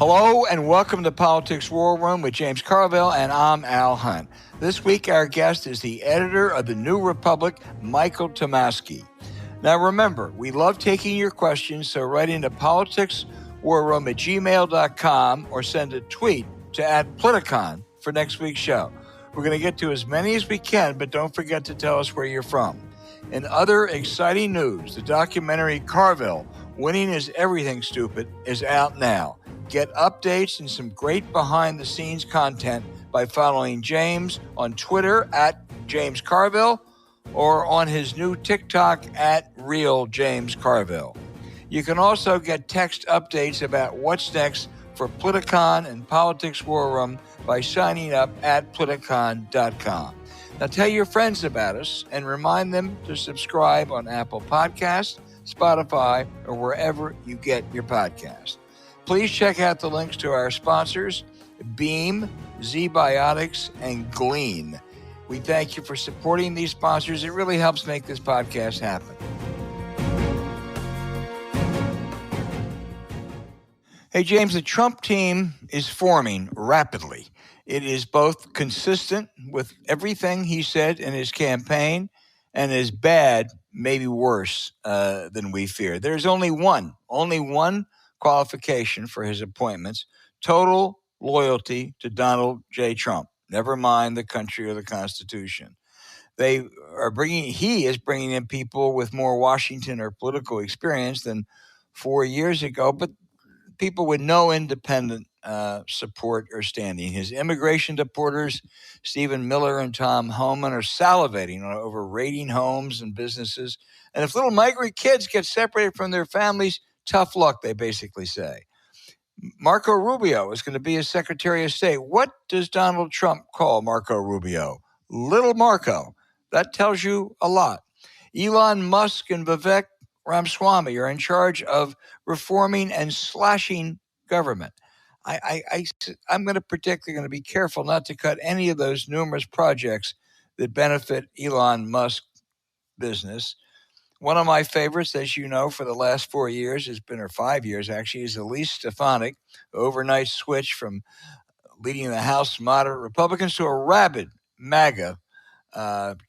Hello and welcome to Politics War Room with James Carville, and I'm Al Hunt. This week our guest is the editor of the New Republic, Michael Tomasky. Now remember, we love taking your questions, so write into politicswarroom@gmail.com or send a tweet to @Politicon for next week's show. We're going to get to as many as we can, but don't forget to tell us where you're from. In other exciting news, the documentary Carville, Winning is Everything Stupid, is out now. Get updates and some great behind-the-scenes content by following James on Twitter @JamesCarville or on his new TikTok @RealJamesCarville. You can also get text updates about what's next for Politicon and Politics War Room by signing up at Politicon.com. Now tell your friends about us and remind them to subscribe on Apple Podcasts, Spotify, or wherever you get your podcasts. Please check out the links to our sponsors, Beam, Zbiotics, and Glean. We thank you for supporting these sponsors. It really helps make this podcast happen. Hey, James, the Trump team is forming rapidly. It is both consistent with everything he said in his campaign and is bad, maybe worse than we fear. There's only one qualification for his appointments: total loyalty to Donald J. Trump. Never mind the country or the Constitution. He is bringing in people with more Washington or political experience than 4 years ago, but people with no independent support or standing. His immigration deporters, Stephen Miller and Tom Homan, are salivating over raiding homes and businesses. And if little migrant kids get separated from their families, tough luck, they basically say. Marco Rubio is going to be his Secretary of State. What does Donald Trump call Marco Rubio? Little Marco. That tells you a lot. Elon Musk and Vivek Ramaswamy are in charge of reforming and slashing government. I'm going to predict they're going to be careful not to cut any of those numerous projects that benefit Elon Musk's business. One of my favorites, as you know, for the last 4 years has been, or 5 years actually, is Elise Stefanik, overnight switch from leading the House moderate Republicans to a rabid MAGA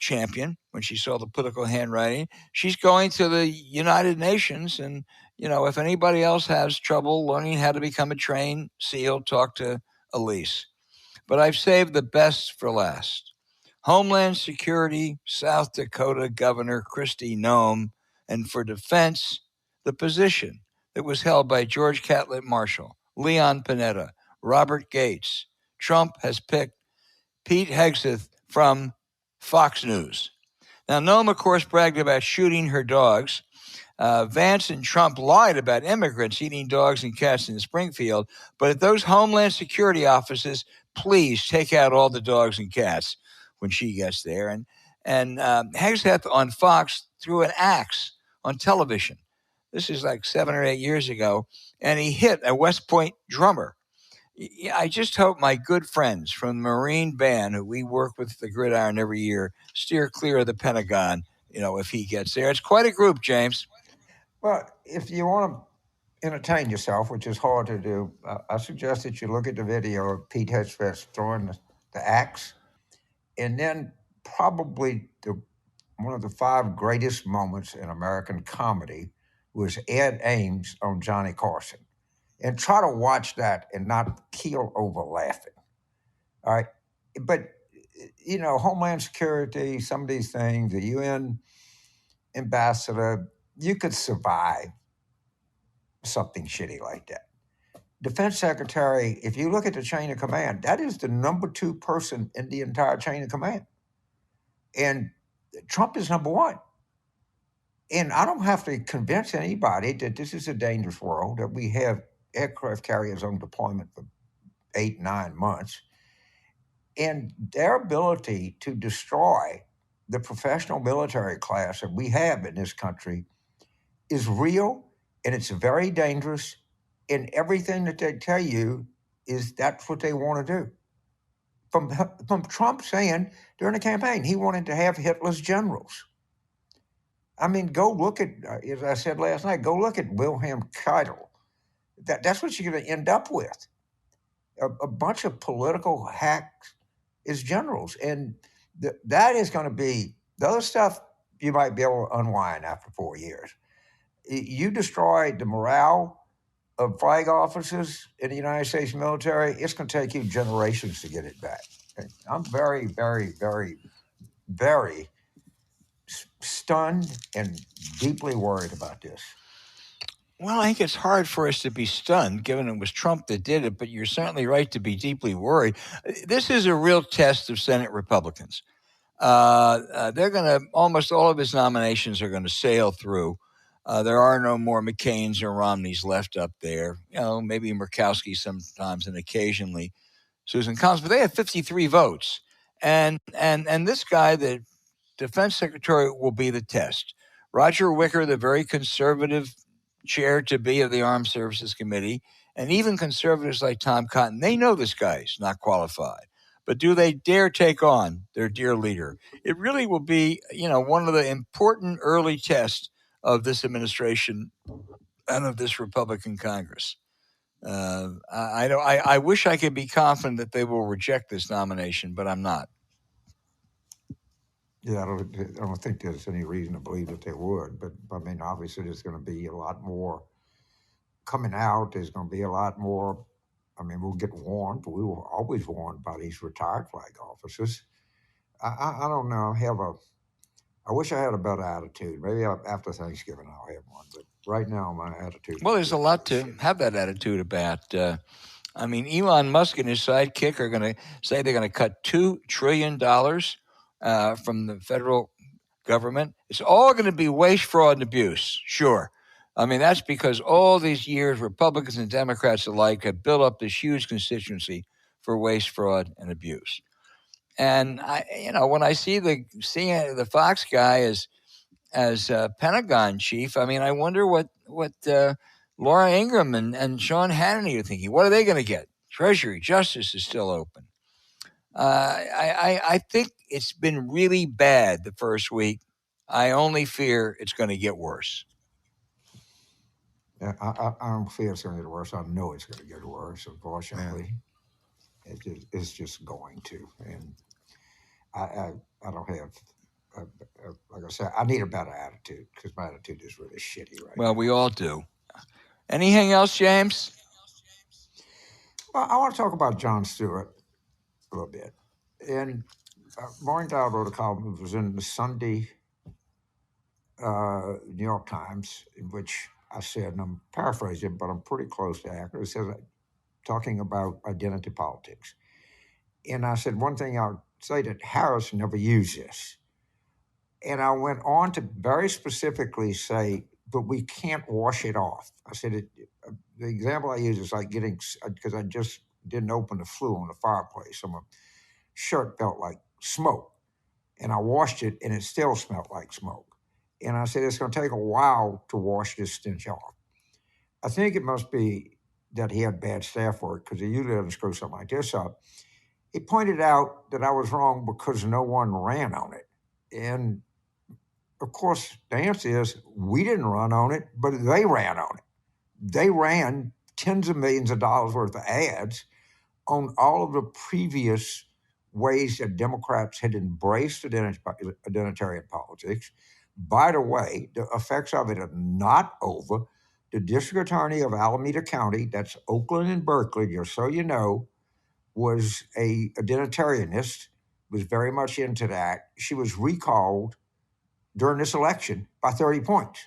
champion when she saw the political handwriting. She's going to the United Nations, and if anybody else has trouble learning how to become a trained SEAL, talk to Elise. But I've saved the best for last. Homeland Security, South Dakota Governor Kristi Noem, and for defense, the position that was held by George Catlett Marshall, Leon Panetta, Robert Gates. Trump has picked Pete Hegseth from Fox News. Now, Noem, of course, bragged about shooting her dogs. Vance and Trump lied about immigrants eating dogs and cats in Springfield. But at those Homeland Security offices, please take out all the dogs and cats when she gets there. And Hegseth on Fox threw an axe on television. This is like 7 or 8 years ago. And he hit a West Point drummer. I just hope my good friends from the Marine Band, who we work with the Gridiron every year, steer clear of the Pentagon, if he gets there. It's quite a group, James. Well, if you want to entertain yourself, which is hard to do, I suggest that you look at the video of Pete Hegseth throwing the axe. And then probably one of the 5 greatest moments in American comedy was Ed Ames on Johnny Carson. And try to watch that and not keel over laughing. All right. But, Homeland Security, some of these things, the UN ambassador, you could survive something shitty like that. Defense Secretary, if you look at the chain of command, that is the number 2 person in the entire chain of command. And Trump is number 1. And I don't have to convince anybody that this is a dangerous world, that we have aircraft carriers on deployment for 8-9 months. And their ability to destroy the professional military class that we have in this country is real, and it's very dangerous. And everything that they tell you is that's what they want to do. From Trump saying during the campaign, he wanted to have Hitler's generals. I mean, go look at, as I said last night, go look at Wilhelm Keitel That's what you're going to end up with. A bunch of political hacks as generals. And that is going to be the other stuff you might be able to unwind after 4 years. You destroyed the morale of flag officers in the United States military. It's going to take you generations to get it back. I'm very, very, very, very stunned and deeply worried about this. Well, I think it's hard for us to be stunned, given it was Trump that did it, but you're certainly right to be deeply worried. This is a real test of Senate Republicans. They're going to, almost all of his nominations are going to sail through. There are no more McCains or Romneys left up there. Maybe Murkowski sometimes and occasionally Susan Collins, but they have 53 votes. And this guy, the defense secretary, will be the test. Roger Wicker, the very conservative chair to be of the Armed Services Committee, and even conservatives like Tom Cotton, they know this guy's not qualified. But do they dare take on their dear leader? It really will be, one of the important early tests of this administration and of this Republican Congress. I wish I could be confident that they will reject this nomination, but I'm not. Yeah, I don't think there's any reason to believe that they would. But I mean, obviously, there's going to be a lot more coming out. There's going to be a lot more. I mean, we'll get warned. We were always warned by these retired flag officers. I don't know. I wish I had a better attitude. Maybe after Thanksgiving I'll have one. But right now, my attitude. Well, there's a lot to have that attitude about. Elon Musk and his sidekick are going to say they're going to cut $2 trillion from the federal government. It's all going to be waste, fraud, and abuse. Sure. That's because all these years, Republicans and Democrats alike have built up this huge constituency for waste, fraud, and abuse. And when I see the Fox guy as Pentagon chief, I wonder what Laura Ingraham and Sean Hannity are thinking. What are they going to get? Treasury, Justice is still open. I think it's been really bad the first week. I only fear it's going to get worse. Yeah, I don't fear it's going to get worse. I know it's going to get worse, unfortunately. Yeah. It's just going to. And I don't have, like I said, I need a better attitude because my attitude is really shitty right now. Well, we all do. Anything else, James? Well, I want to talk about Jon Stewart a little bit. And Morgenthau wrote a column that was in the Sunday New York Times, in which I said, and I'm paraphrasing, but I'm pretty close to accurate. It says, talking about identity politics. And I said, one thing I'll say that Harris never used this. And I went on to very specifically say, but we can't wash it off. I said, the example I use is like because I just didn't open the flue on the fireplace. So my shirt felt like smoke. And I washed it and it still smelled like smoke. And I said, it's going to take a while to wash this stench off. I think it must be that he had bad staff work because he usually doesn't screw something like this up. He pointed out that I was wrong because no one ran on it. And of course, the answer is we didn't run on it, but they ran on it. They ran tens of millions of dollars worth of ads on all of the previous ways that Democrats had embraced identitarian politics. By the way, the effects of it are not over. The district attorney of Alameda County, that's Oakland and Berkeley, just so you know, was a identitarianist, was very much into that. She was recalled during this election by 30 points.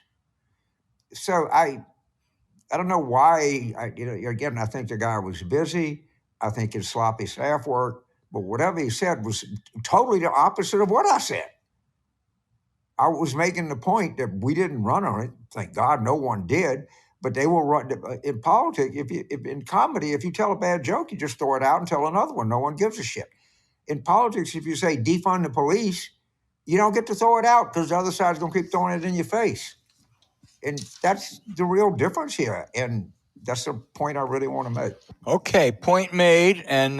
So I don't know why. Again, I think the guy was busy. I think his sloppy staff work. But whatever he said was totally the opposite of what I said. I was making the point that we didn't run on it. Thank God no one did. But they will run in politics. In comedy, if you tell a bad joke, you just throw it out and tell another one. No one gives a shit. In politics, if you say defund the police, you don't get to throw it out because the other side's going to keep throwing it in your face. And that's the real difference here. And that's the point I really want to make. Okay, point made. And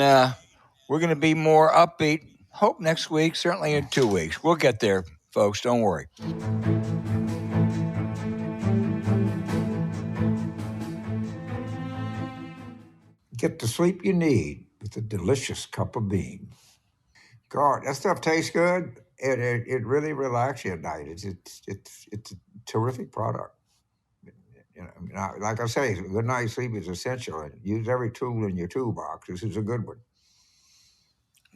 we're going to be more upbeat, hope next week, certainly in 2 weeks. We'll get there, folks. Don't worry. Get the sleep you need with a delicious cup of bean. God, that stuff tastes good. It really relaxes you at night. It's a terrific product. Like I say, a good night's sleep is essential. And use every tool in your toolbox. This is a good one.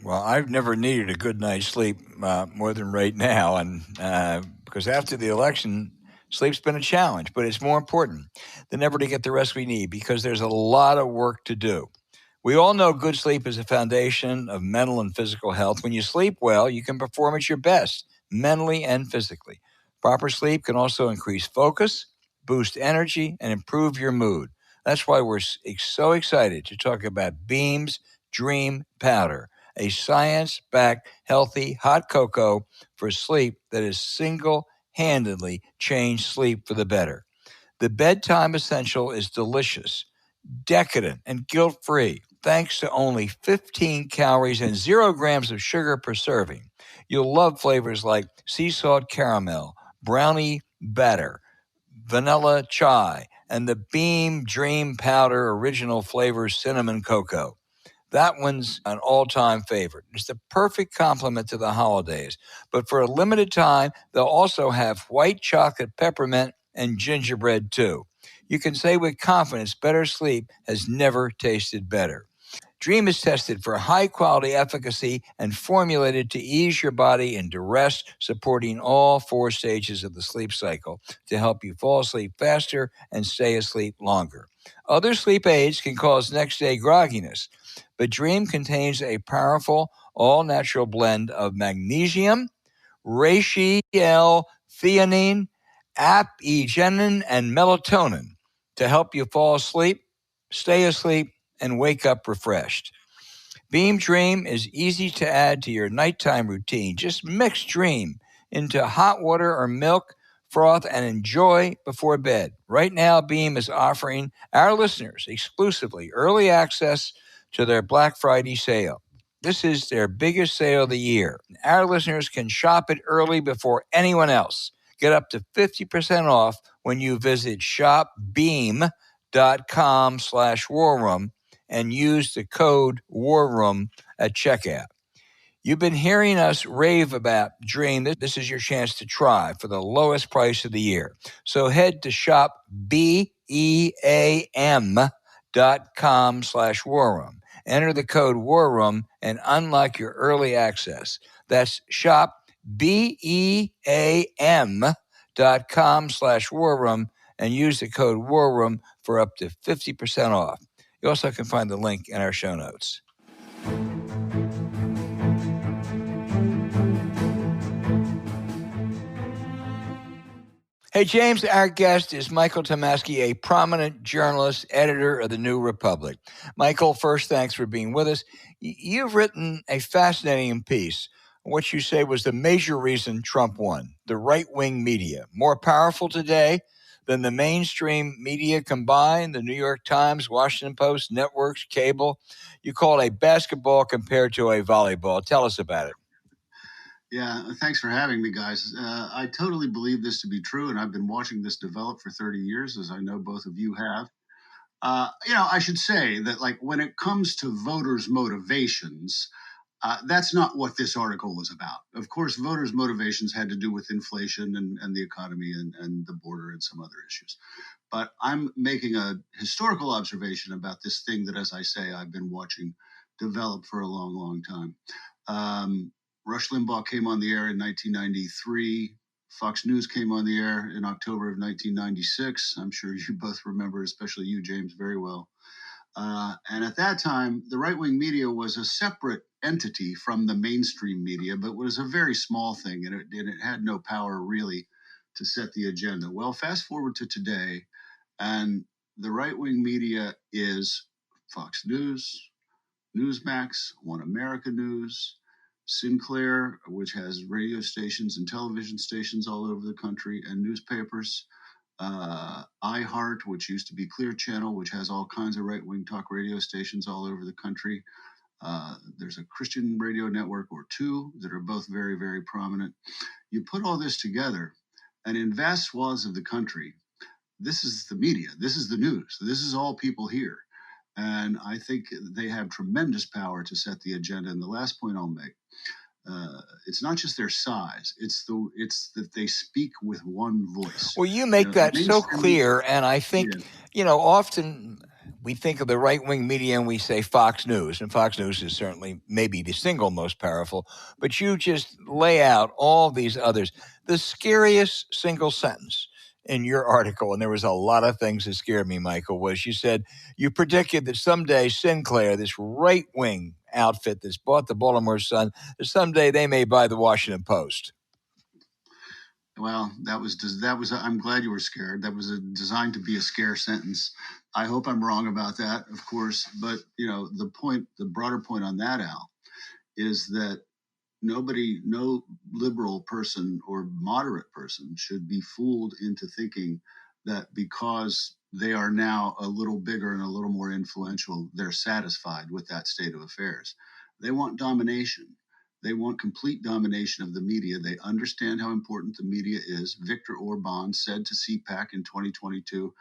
Well, I've never needed a good night's sleep more than right now, and because after the election, sleep's been a challenge. But it's more important than ever to get the rest we need because there's a lot of work to do. We all know good sleep is a foundation of mental and physical health. When you sleep well, you can perform at your best, mentally and physically. Proper sleep can also increase focus, boost energy, and improve your mood. That's why we're so excited to talk about Beam's Dream Powder, a science-backed, healthy, hot cocoa for sleep that has single-handedly changed sleep for the better. The bedtime essential is delicious, decadent, and guilt-free, thanks to only 15 calories and 0 grams of sugar per serving. You'll love flavors like sea salt caramel, brownie batter, vanilla chai, and the Beam Dream Powder original flavor cinnamon cocoa. That one's an all-time favorite. It's the perfect complement to the holidays. But for a limited time, they'll also have white chocolate peppermint and gingerbread too. You can say with confidence, better sleep has never tasted better. Dream is tested for high-quality efficacy and formulated to ease your body into rest, supporting all 4 stages of the sleep cycle to help you fall asleep faster and stay asleep longer. Other sleep aids can cause next-day grogginess, but Dream contains a powerful, all-natural blend of magnesium, reishi L-theanine, apigenin, and melatonin to help you fall asleep, stay asleep, and wake up refreshed. Beam Dream is easy to add to your nighttime routine. Just mix Dream into hot water or milk, froth, and enjoy before bed. Right now, Beam is offering our listeners exclusively early access to their Black Friday sale. This is their biggest sale of the year. Our listeners can shop it early before anyone else. Get up to 50% off when you visit shopbeam.com/war room and use the code War Room at checkout. You've been hearing us rave about Dream. This is your chance to try for the lowest price of the year. So head to shopbeam.com/War Room. Enter the code War Room and unlock your early access. That's shopbeam.com/War Room and use the code War Room for up to 50% off. You also can find the link in our show notes. Hey, James, our guest is Michael Tomasky, a prominent journalist, editor of the New Republic. Michael, first, thanks for being with us. You've written a fascinating piece. What you say was the major reason Trump won, the right-wing media, more powerful today than the mainstream media combined, the New York Times, Washington Post, networks, cable. You call it a basketball compared to a volleyball. Tell us about it. Yeah, thanks for having me, guys. I totally believe this to be true, and I've been watching this develop for 30 years, as I know both of you have. I should say that, like, when it comes to voters' motivations, that's not what this article was about. Of course, voters' motivations had to do with inflation and the economy and the border and some other issues. But I'm making a historical observation about this thing that, as I say, I've been watching develop for a long, long time. Rush Limbaugh came on the air in 1993. Fox News came on the air in October of 1996. I'm sure you both remember, especially you, James, very well. And at that time, the right-wing media was a separate entity from the mainstream media, but was a very small thing, and it had no power really to set the agenda. Well, fast forward to today, and the right-wing media is Fox News, Newsmax, One America News, Sinclair, which has radio stations and television stations all over the country, and newspapers. iHeart, which used to be Clear Channel, which has all kinds of right-wing talk radio stations all over the country. There's a Christian radio network or two that are both very, very prominent. You put all this together, and in vast swaths of the country, this is the media. This is the news. This is all people hear. And I think they have tremendous power to set the agenda. And the last point I'll make, it's not just their size; it's that they speak with one voice. Well, you make that so clear, and I think, often we think of the right-wing media and we say Fox News, and Fox News is certainly maybe the single most powerful, but you just lay out all these others. The scariest single sentence in your article, and there was a lot of things that scared me, Michael, was you said you predicted that someday Sinclair, this right-wing outfit that's bought the Baltimore Sun, that someday they may buy the Washington Post. Well, that was. I'm glad you were scared. That was designed to be a scare sentence. I hope I'm wrong about that, of course. But the broader point on that, Al, is that no liberal person or moderate person should be fooled into thinking that because they are now a little bigger and a little more influential, they're satisfied with that state of affairs. They want domination. They want complete domination of the media. They understand how important the media is. Viktor Orbán said to CPAC in 2022,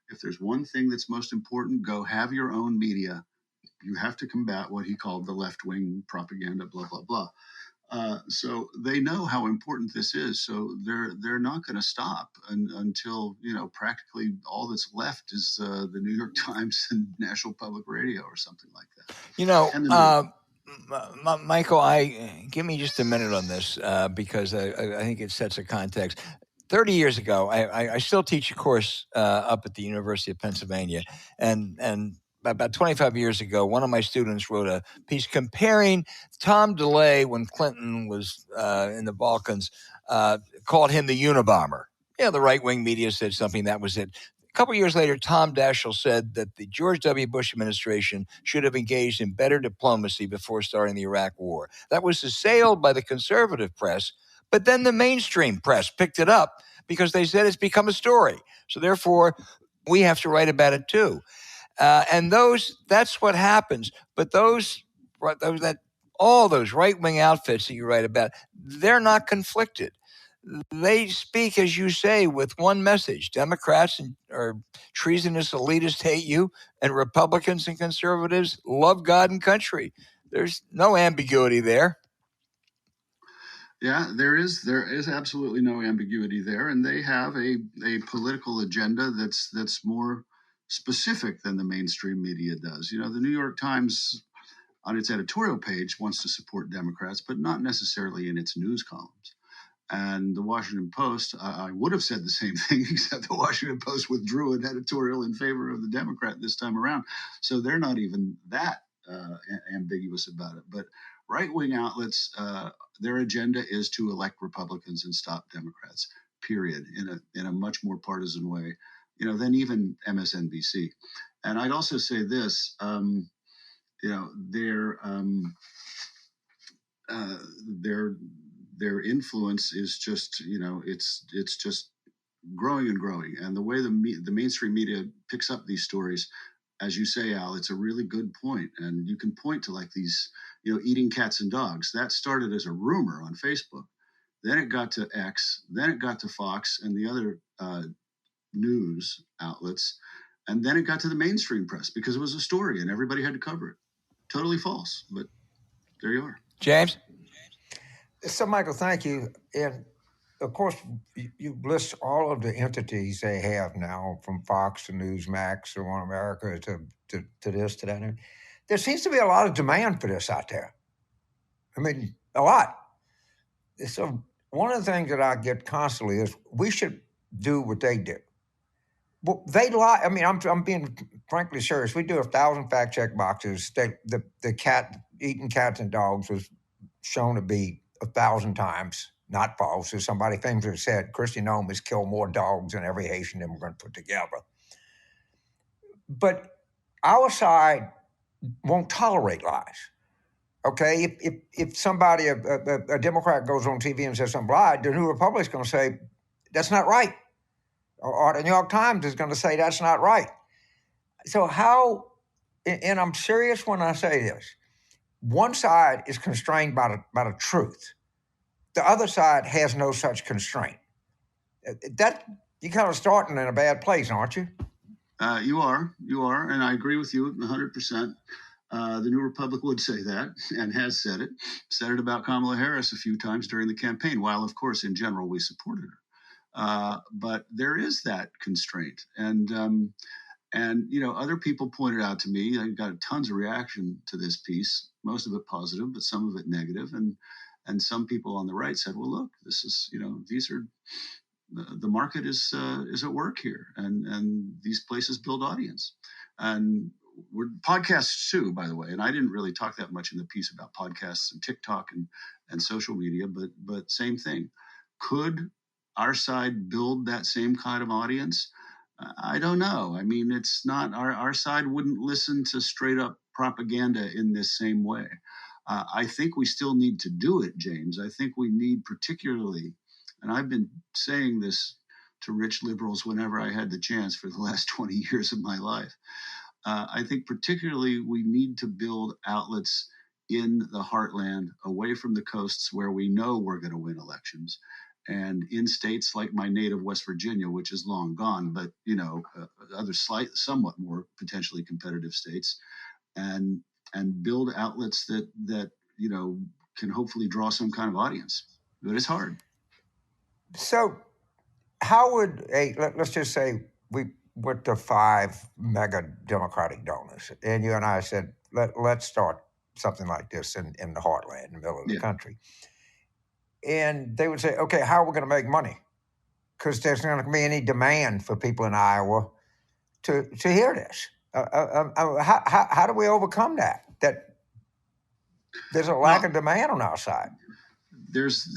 if there's one thing that's most important, go have your own media. You have to combat what he called the left-wing propaganda, blah, blah, blah. So they know how important this is. So they're not going to stop until practically all that's left is the New York Times and National Public Radio or something like that. Michael, give me just a minute on this because I think it sets a context. 30 years ago, I still teach a course up at the University of Pennsylvania, and about 25 years ago, one of my students wrote a piece comparing Tom DeLay when Clinton was in the Balkans, called him the Unabomber. The right-wing media said something, that was it. A couple years later, Tom Daschle said that the George W. Bush administration should have engaged in better diplomacy before starting the Iraq War. That was assailed by the conservative press, but then the mainstream press picked it up because they said it's become a story. So therefore, we have to write about it too. And that's what happens. But all those right-wing outfits that you write about, they're not conflicted. They speak, as you say, with one message. Democrats are treasonous elitists hate you, and Republicans and conservatives love God and country. There's no ambiguity there. Yeah, there is absolutely no ambiguity there, and they have a political agenda that's more specific than the mainstream media does. The New York Times on its editorial page wants to support Democrats, but not necessarily in its news columns. And the Washington Post, I would have said the same thing, except the Washington Post withdrew an editorial in favor of the Democrat this time around. So they're not even that ambiguous about it. But right-wing outlets, their agenda is to elect Republicans and stop Democrats, period, in a much more partisan way, than even MSNBC. And I'd also say this, their influence is just, it's just growing and growing. And the way the mainstream media picks up these stories, as you say, Al, it's a really good point. And you can point to like these, eating cats and dogs. That started as a rumor on Facebook. Then it got to X. Then it got to Fox and the other news outlets. And then it got to the mainstream press because it was a story and everybody had to cover it. Totally false, but there you are. James? So, Michael, thank you. And of course, you list all of the entities they have now, from Fox to Newsmax to One America to this, to that. There seems to be a lot of demand for this out there. I mean, a lot. So one of the things that I get constantly is we should do what they did. Well, they lie. I mean, I'm being frankly serious. We do 1,000 fact check boxes. The cat eating cats and dogs was shown to be 1,000 times not false. As somebody famously said, Christy Nome has killed more dogs than every Haitian immigrant put together. But our side won't tolerate lies. Okay, if somebody, a Democrat goes on TV and says something lied, the New Republic's going to say, that's not right. Or the New York Times is going to say, that's not right. So how, and I'm serious when I say this, one side is constrained by the truth. The other side has no such constraint. That you're kind of starting in a bad place, aren't you? You are, and I agree with you 100%. The New Republic would say that, and has said it about Kamala Harris a few times during the campaign, while, of course, in general, we supported her. But there is that constraint. And other people pointed out to me, I got tons of reaction to this piece, most of it positive, but some of it negative. And some people on the right said, well, look, this is, these are, the market is at work here, and these places build audience. And we're podcasts too, by the way. And I didn't really talk that much in the piece about podcasts and TikTok and social media, but same thing. Could our side build that same kind of audience? I don't know. I mean, it's not, our side wouldn't listen to straight up propaganda in this same way. I think we still need to do it, James. I think we need particularly, and I've been saying this to rich liberals whenever I had the chance for the last 20 years of my life. I think particularly we need to build outlets in the heartland, away from the coasts where we know we're going to win elections, and in states like my native West Virginia, which is long gone, but other somewhat more potentially competitive states, and build outlets that can hopefully draw some kind of audience. But it's hard. So how would let's just say we went to 5 mega Democratic donors, and you and I said, let's start something like this in the heartland, in the middle of the country. And they would say, okay, how are we going to make money? Because there's not going to be any demand for people in Iowa to hear this. How do we overcome that? That there's a lack of demand on our side. There's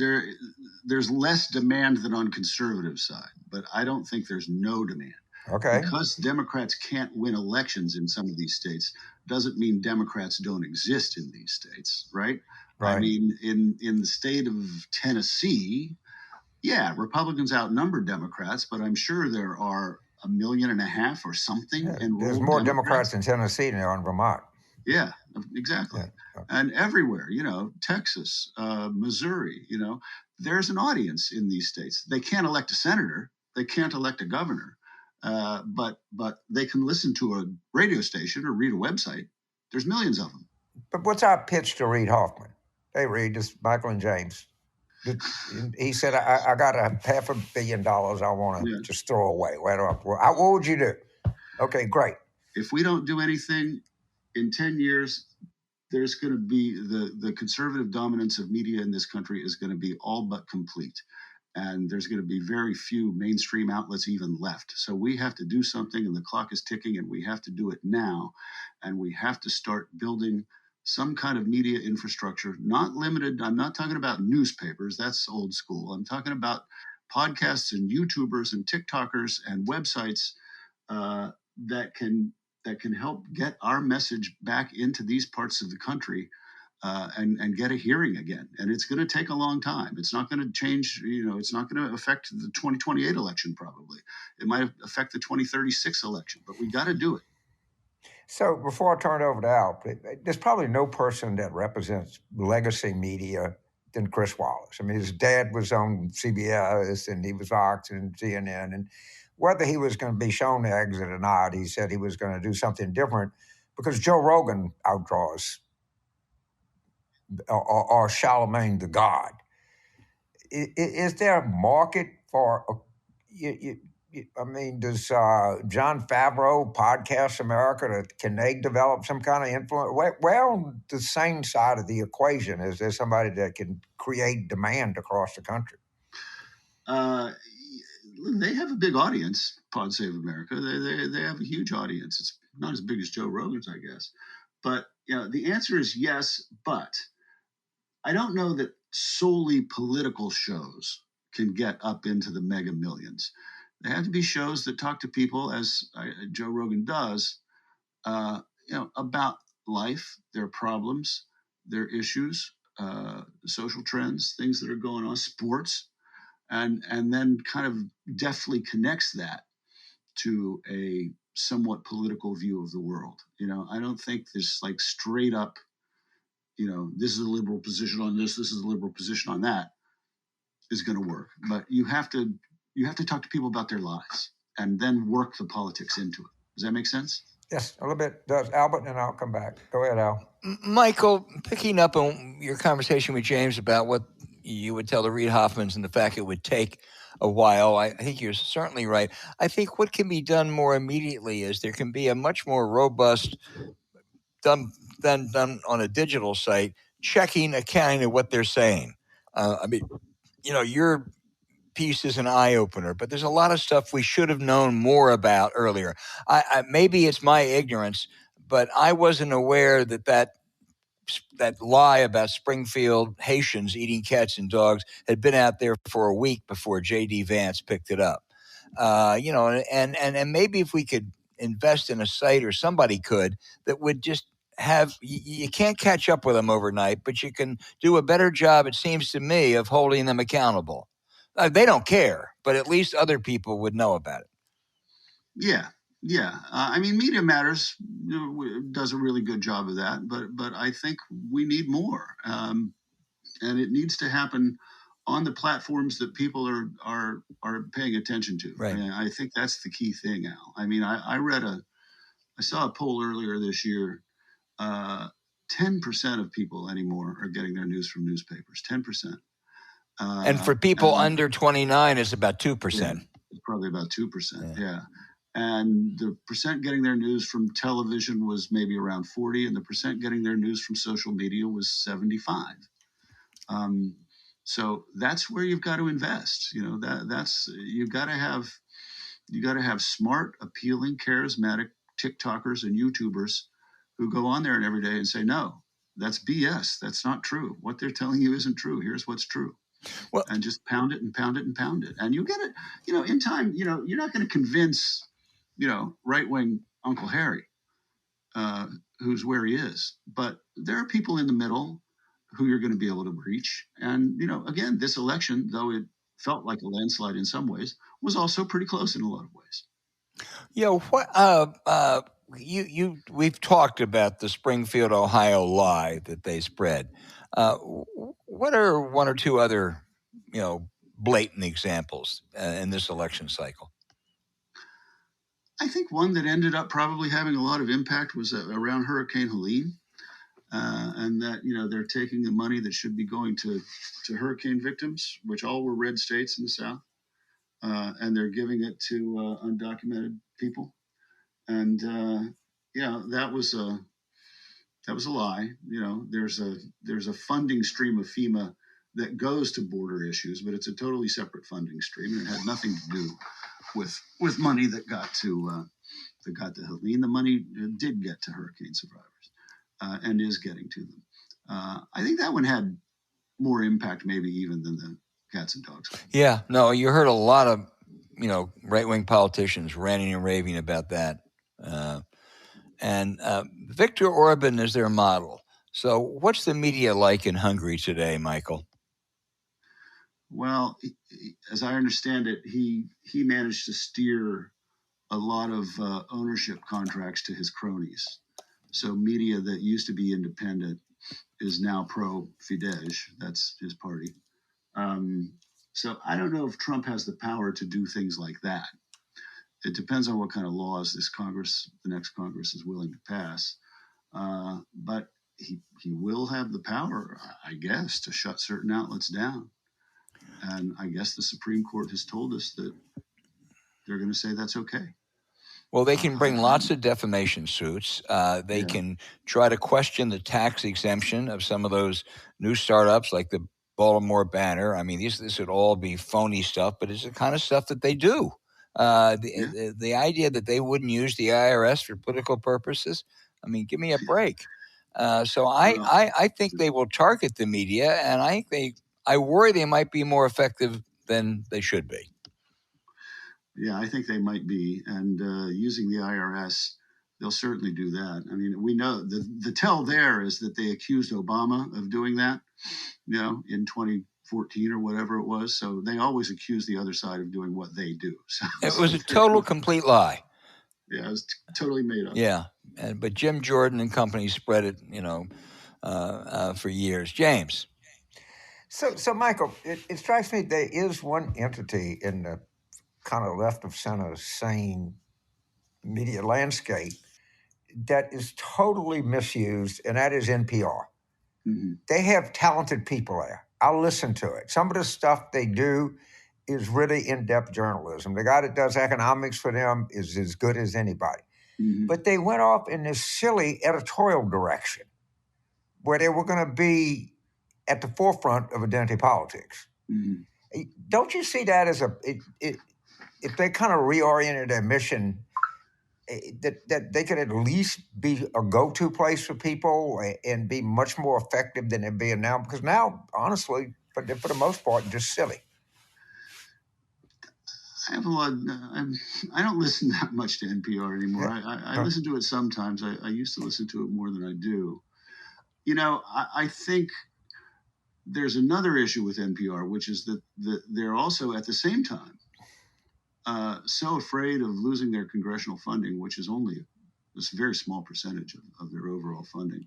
less demand than on conservative side, but I don't think there's no demand. Okay. Because Democrats can't win elections in some of these states doesn't mean Democrats don't exist in these states, right? I mean, in the state of Tennessee, Republicans outnumber Democrats, but I'm sure there are 1.5 million or something enrolled. There's more Democrats in Tennessee than there are in Vermont. Yeah, exactly. Yeah. And everywhere, Texas, Missouri, there's an audience in these states. They can't elect a senator. They can't elect a governor. But they can listen to a radio station or read a website. There's millions of them. But what's our pitch to Reid Hoffman? Hey, Reid, this is Michael and James. He said, I got $500 million I want to just throw away. What would you do? Okay, great. If we don't do anything in 10 years, there's going to be the conservative dominance of media in this country is going to be all but complete. And there's going to be very few mainstream outlets even left. So we have to do something, and the clock is ticking, and we have to do it now. And we have to start building some kind of media infrastructure, not limited. I'm not talking about newspapers. That's old school. I'm talking about podcasts and YouTubers and TikTokers and websites that can help get our message back into these parts of the country. And get a hearing again. And it's going to take a long time. It's not going to change, it's not going to affect the 2028 election probably. It might affect the 2036 election, but we got to do it. So before I turn it over to Al, there's probably no person that represents legacy media than Chris Wallace. I mean, his dad was on CBS and he was Fox and CNN. And whether he was going to be shown the exit or not, he said he was going to do something different because Joe Rogan outdraws or Charlemagne the God. Is there a market for, does John Favreau, Podcast America, can they develop some kind of influence? Where on the same side of the equation is there somebody that can create demand across the country? They have a big audience, Pod Save America. They have a huge audience. It's not as big as Joe Rogan's, I guess. But the answer is yes, but I don't know that solely political shows can get up into the mega millions. They have to be shows that talk to people, as Joe Rogan does, about life, their problems, their issues, social trends, things that are going on, sports, and then kind of deftly connects that to a somewhat political view of the world. I don't think this like straight up, this is a liberal position on this is a liberal position on that, is going to work. But you have to talk to people about their lives and then work the politics into it. Does that make sense? Yes, a little bit does. Albert, and I'll come back. Go ahead, Al. Michael, picking up on your conversation with James about what you would tell the Reid Hoffmans and the fact it would take a while, I think you're certainly right. I think what can be done more immediately is there can be a much more robust, done on a digital site, checking, accounting of what they're saying. I mean, your piece is an eye opener, but there's a lot of stuff we should have known more about earlier. Maybe it's my ignorance, but I wasn't aware that lie about Springfield Haitians eating cats and dogs had been out there for a week before J.D. Vance picked it up. And maybe if we could invest in a site, or somebody could, that would just have, you can't catch up with them overnight, but you can do a better job, it seems to me, of holding them accountable. They don't care, but at least other people would know about it. Yeah. I mean, Media Matters does a really good job of that, but I think we need more, and it needs to happen on the platforms that people are paying attention to. Right. And I think that's the key thing, Al. I mean, I saw a poll earlier this year. 10% of people anymore are getting their news from newspapers. 10%. And for people under 29, it's about 2%. Yeah, it's probably about 2%. Yeah. And the percent getting their news from television was maybe around 40, and the percent getting their news from social media was 75. So that's where you've got to invest. That's you've got to have smart, appealing, charismatic TikTokers and YouTubers who go on there every day and say, no, that's BS. That's not true. What they're telling you isn't true. Here's what's true. Well, and just pound it and pound it and pound it. And you get it, in time, you're not going to convince, right-wing Uncle Harry, who's where he is. But there are people in the middle who you're going to be able to reach. And, again, this election, though it felt like a landslide in some ways, was also pretty close in a lot of ways. We've talked about the Springfield, Ohio lie that they spread. What are one or two other, blatant examples in this election cycle? I think one that ended up probably having a lot of impact was around Hurricane Helene, and that they're taking the money that should be going to hurricane victims, which all were red states in the South, and they're giving it to undocumented people. And that was a lie. There's a funding stream of FEMA that goes to border issues, but it's a totally separate funding stream, and it had nothing to do with money that got to Helene. The money did get to hurricane survivors, and is getting to them. I think that one had more impact, maybe even than the cats and dogs. Yeah, no, you heard a lot of right-wing politicians ranting and raving about that. And Viktor Orbán is their model. So what's the media like in Hungary today, Michael? Well, as I understand it, he managed to steer a lot of ownership contracts to his cronies. So media that used to be independent is now pro-Fidesz. That's his party. So I don't know if Trump has the power to do things like that. It depends on what kind of laws the next Congress is willing to pass. But he will have the power, I guess, to shut certain outlets down. And I guess the Supreme Court has told us that they're going to say that's okay. Well, they can bring lots of defamation suits. They can try to question the tax exemption of some of those new startups like the Baltimore Banner. I mean, this would all be phony stuff, but it's the kind of stuff that they do. The idea that they wouldn't use the IRS for political purposes, I mean, give me a break. So I think they will target the media, and I worry they might be more effective than they should be. Yeah, I think they might be. And using the IRS, they'll certainly do that. I mean, we know the tell there is that they accused Obama of doing that, in 2014 or whatever it was. So they always accuse the other side of doing what they do. So it was a total, complete lie. Yeah, it was totally made up. Yeah, but Jim Jordan and company spread it, for years. James. So Michael, it strikes me there is one entity in the kind of left of center sane media landscape that is totally misused, and that is NPR. Mm-hmm. They have talented people there. I'll listen to it. Some of the stuff they do is really in-depth journalism. The guy that does economics for them is as good as anybody. Mm-hmm. But they went off in this silly editorial direction where they were going to be at the forefront of identity politics. Mm-hmm. Don't you see that as if they kind of reoriented their mission, that they could at least be a go-to place for people and be much more effective than they're being now? Because now, honestly, for the most part, just silly. I have a lot. I don't listen that much to NPR anymore. I listen to it sometimes. I used to listen to it more than I do. You know, I think there's another issue with NPR, which is that they're also at the same time so afraid of losing their congressional funding, which is only a very small percentage of their overall funding,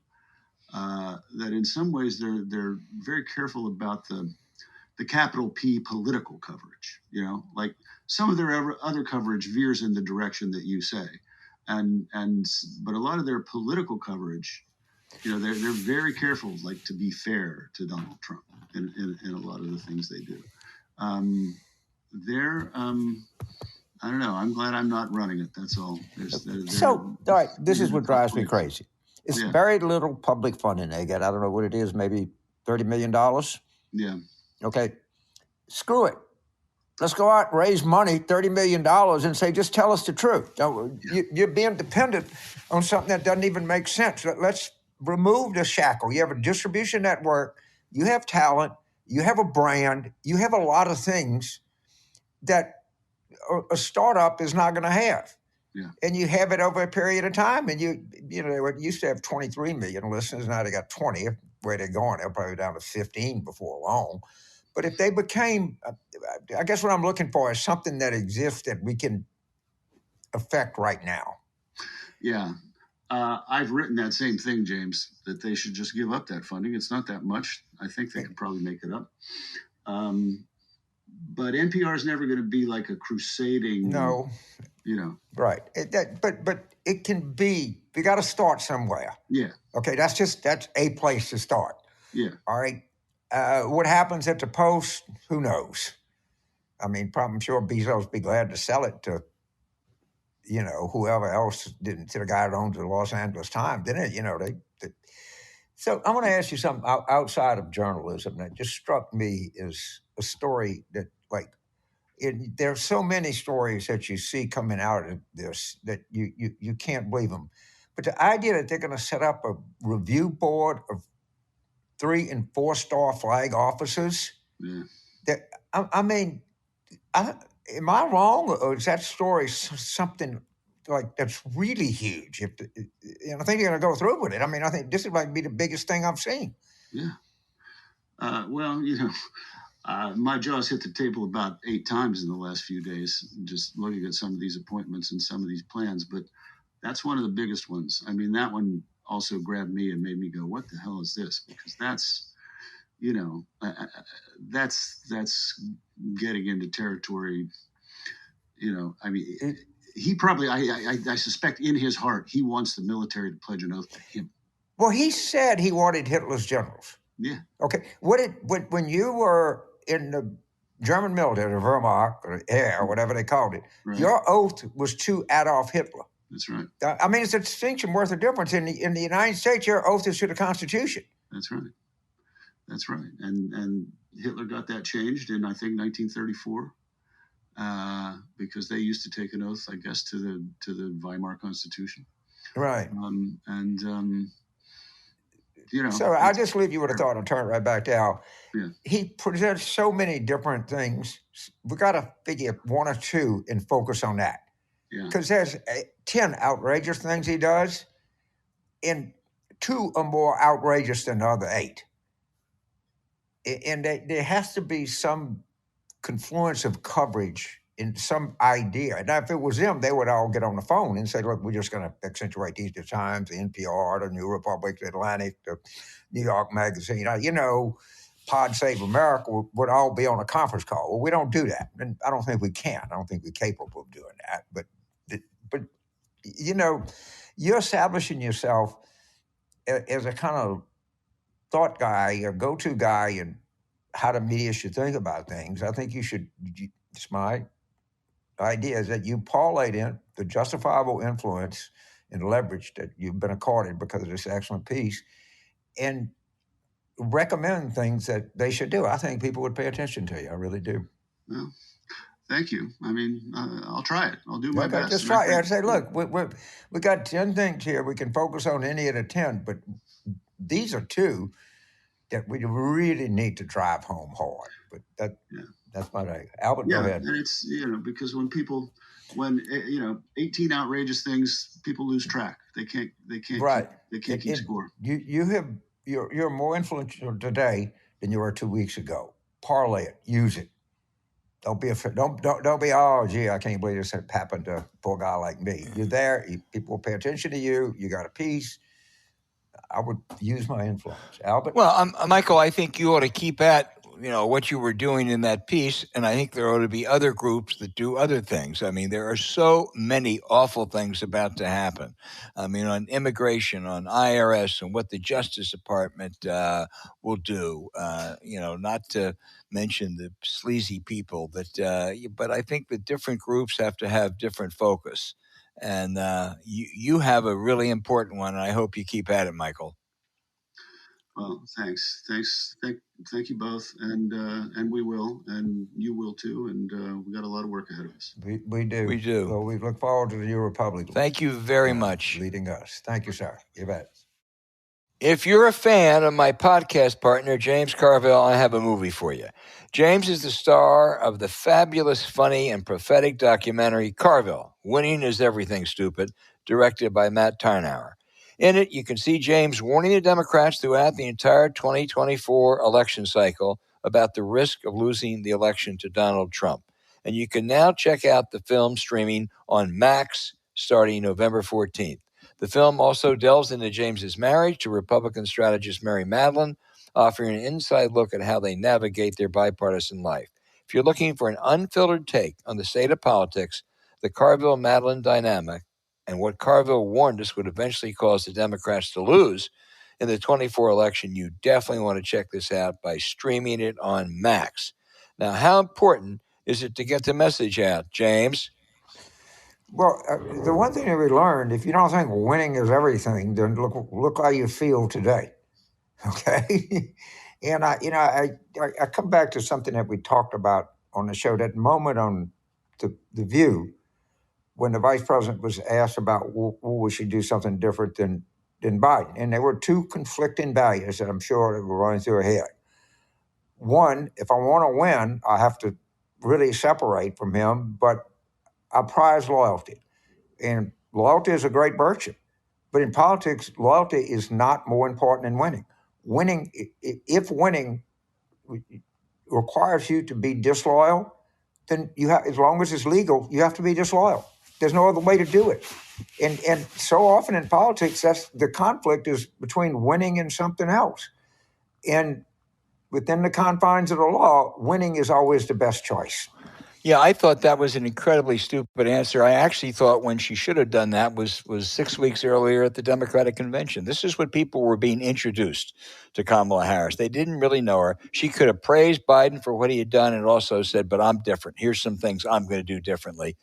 that in some ways they're very careful about the capital P political coverage. You know, like some of their other coverage veers in the direction that you say, but a lot of their political coverage, you know, they're very careful, like, to be fair to Donald Trump in a lot of the things they do. I don't know. I'm glad I'm not running it. That's all. All right, this is what drives me crazy. It's very little public funding they get. I don't know what it is, maybe $30 million. Yeah. Okay. Screw it. Let's go out and raise money, $30 million, and say, just tell us the truth. You're being dependent on something that doesn't even make sense. Let's remove the shackle. You have a distribution network. You have talent. You have a brand. You have a lot of things that a startup is not going to have. Yeah. And you have it over a period of time. And you know, it used to have 23 million listeners. Now they got 20. Where they're going, they're probably down to 15 before long. But if they became, I guess what I'm looking for is something that exists that we can affect right now. Yeah. I've written that same thing, James, that they should just give up that funding. It's not that much. I think they could probably make it up. But NPR is never going to be like a crusading. No. You know. Right. But it can be, we got to start somewhere. Yeah. Okay. That's a place to start. Yeah. All right. What happens at the Post? Who knows? I mean, I'm sure Bezos would be glad to sell it to, you know, whoever else didn't, to the guy that owns the Los Angeles Times, didn't it? You know, So I want to ask you something outside of journalism that just struck me as a story that, like, there are so many stories that you see coming out of this that you can't believe them. But the idea that they're going to set up a review board of 3- and 4-star flag officers, that I mean, am I wrong, or is that story something like that's really huge? I think you're going to go through with it. I mean, I think this is like be the biggest thing I've seen. Yeah. Well, you know. My jaw's hit the table about 8 times in the last few days, just looking at some of these appointments and some of these plans. But that's one of the biggest ones. I mean, that one also grabbed me and made me go, "What the hell is this?" Because that's, you know, that's getting into territory. You know, I mean, he probably, I suspect, in his heart, he wants the military to pledge an oath to him. Well, he said he wanted Hitler's generals. Yeah. Okay. When you were in the German military, the Wehrmacht or air, or whatever they called it, right, your oath was to Adolf Hitler. That's right. I mean, it's a distinction worth a difference. In the United States, your oath is to the Constitution. That's right. That's right. And Hitler got that changed in, I think, 1934, because they used to take an oath, I guess, to the Weimar Constitution. Right. You know, so I'll just leave you with a thought and turn it right back down. Yeah. He presents so many different things. We got to figure 1 or 2 and focus on that. Because there's 10 outrageous things he does, and 2 are more outrageous than the other 8. And there has to be some confluence of coverage in some idea. Now, if it was them, they would all get on the phone and say, look, we're just going to accentuate these the Times, the NPR, the New Republic, the Atlantic, the New York Magazine. You know, Pod Save America would all be on a conference call. Well, we don't do that. And I don't think we can. I don't think we're capable of doing that. But you're establishing yourself as a kind of thought guy or go-to guy in how the media should think about things. I think it's my idea is that you parlay in the justifiable influence and leverage that you've been accorded because of this excellent piece and recommend things that they should do. I think people would pay attention to you. I really do. Well, thank you. I mean, I'll try it. I'll do my best. Just try it. I'd say, look, we got 10 things here. We can focus on any of the 10, but these are 2 that we really need to drive home hard. But that's my idea. Albert, go ahead. And it's, because when 18 outrageous things, people lose track. They can't keep score. You're more influential today than you were 2 weeks ago. Parlay it, use it. Don't be afraid. Don't be, oh, gee, I can't believe this happened to a poor guy like me. You're there. People will pay attention to you. You got a piece. I would use my influence. Albert? Well, Michael, I think you ought to keep at what you were doing in that piece, and I think there ought to be other groups that do other things. I mean, there are so many awful things about to happen. I mean, on immigration, on IRS, and what the Justice Department will do. Not to mention the sleazy people but I think the different groups have to have different focus. And you have a really important one, and I hope you keep at it, Michael. Well, thanks. Thank you both, and we will, and you will too, and we got a lot of work ahead of us. We do. Well, we look forward to the New Republic. Thank you very much. Leading us. Thank you, sir. You bet. If you're a fan of my podcast partner, James Carville, I have a movie for you. James is the star of the fabulous, funny, and prophetic documentary Carville, Winning is Everything, Stupid, directed by Matt Tyrnauer. In it, you can see James warning the Democrats throughout the entire 2024 election cycle about the risk of losing the election to Donald Trump. And you can now check out the film streaming on Max starting November 14th. The film also delves into James's marriage to Republican strategist Mary Madeline, offering an inside look at how they navigate their bipartisan life. If you're looking for an unfiltered take on the state of politics, the Carville-Madeline dynamic, and what Carville warned us would eventually cause the Democrats to lose in the 24 election, you definitely want to check this out by streaming it on Max. Now, how important is it to get the message out, James? Well, the one thing that we learned, if you don't think winning is everything, then look how you feel today. Okay? And I come back to something that we talked about on the show, that moment on the View, when the vice president was asked about, we should do something different than Biden. And there were 2 conflicting values that I'm sure were running through her head. One, if I want to win, I have to really separate from him, but I prize loyalty. And loyalty is a great virtue. But in politics, loyalty is not more important than winning. If winning requires you to be disloyal, then as long as it's legal, you have to be disloyal. There's no other way to do it. And so often in politics, that's the conflict is between winning and something else. And within the confines of the law, winning is always the best choice. Yeah, I thought that was an incredibly stupid answer. I actually thought when she should have done that was 6 weeks earlier at the Democratic Convention. This is what people were being introduced to Kamala Harris. They didn't really know her. She could have praised Biden for what he had done and also said, but I'm different. Here's some things I'm going to do differently.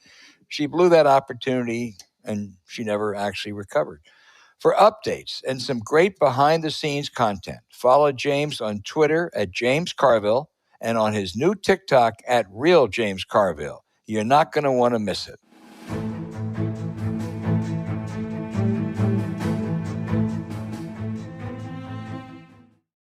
She blew that opportunity, and she never actually recovered. For updates and some great behind-the-scenes content, follow James on Twitter at James Carville and on his new TikTok at Real James Carville. You're not going to want to miss it.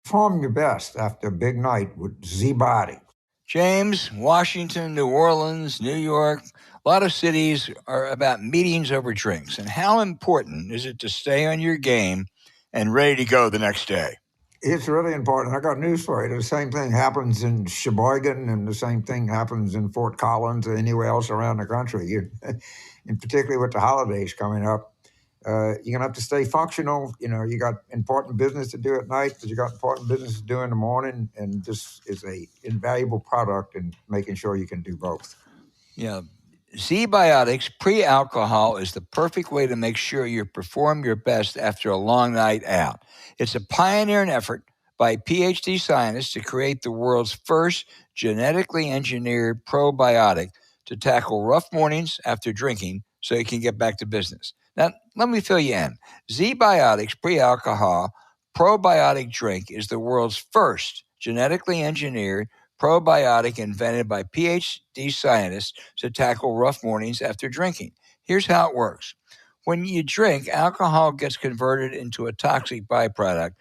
Perform your best after a big night with Zbiotics. James, Washington, New Orleans, New York, a lot of cities are about meetings over drinks. And how important is it to stay on your game and ready to go the next day? It's really important. I got news for you. The same thing happens in Sheboygan, and the same thing happens in Fort Collins or anywhere else around the country. And particularly with the holidays coming up, you're going to have to stay functional. You got important business to do at night, but you got important business to do in the morning. And this is a invaluable product in making sure you can do both. Yeah. Zbiotics pre-alcohol is the perfect way to make sure you perform your best after a long night out. It's a pioneering effort by PhD scientists to create the world's first genetically engineered probiotic to tackle rough mornings after drinking so you can get back to business. Now, let me fill you in. Zbiotics pre-alcohol probiotic drink is the world's first genetically engineered probiotic invented by PhD scientists to tackle rough mornings after drinking. Here's how it works. When you drink, alcohol gets converted into a toxic byproduct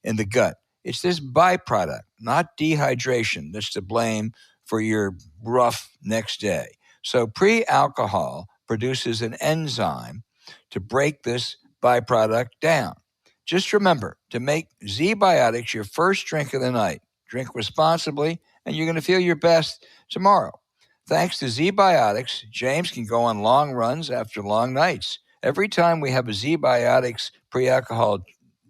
in the gut. It's this byproduct, not dehydration, that's to blame for your rough next day. So pre-alcohol produces an enzyme to break this byproduct down. Just remember to make Zbiotics your first drink of the night. Drink responsibly, and you're going to feel your best tomorrow. Thanks to Zbiotics, James can go on long runs after long nights. Every time we have a Zbiotics pre-alcohol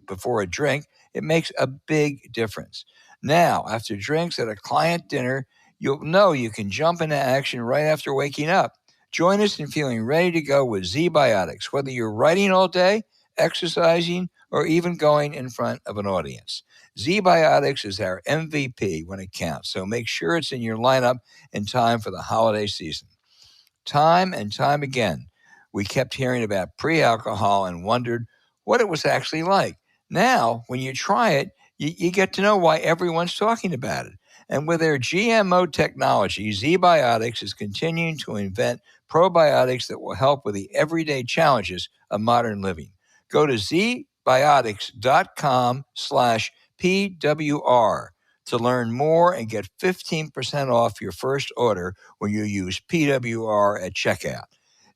before a drink, it makes a big difference. Now, after drinks at a client dinner, you'll know you can jump into action right after waking up. Join us in feeling ready to go with Zbiotics, whether you're writing all day, exercising, or even going in front of an audience. Zbiotics is our MVP when it counts, so make sure it's in your lineup in time for the holiday season. Time and time again, we kept hearing about pre-alcohol and wondered what it was actually like. Now, when you try it, you get to know why everyone's talking about it. And with their GMO technology, Zbiotics is continuing to invent probiotics that will help with the everyday challenges of modern living. Go to zbiotics.com/PWR to learn more and get 15% off your first order when you use PWR at checkout.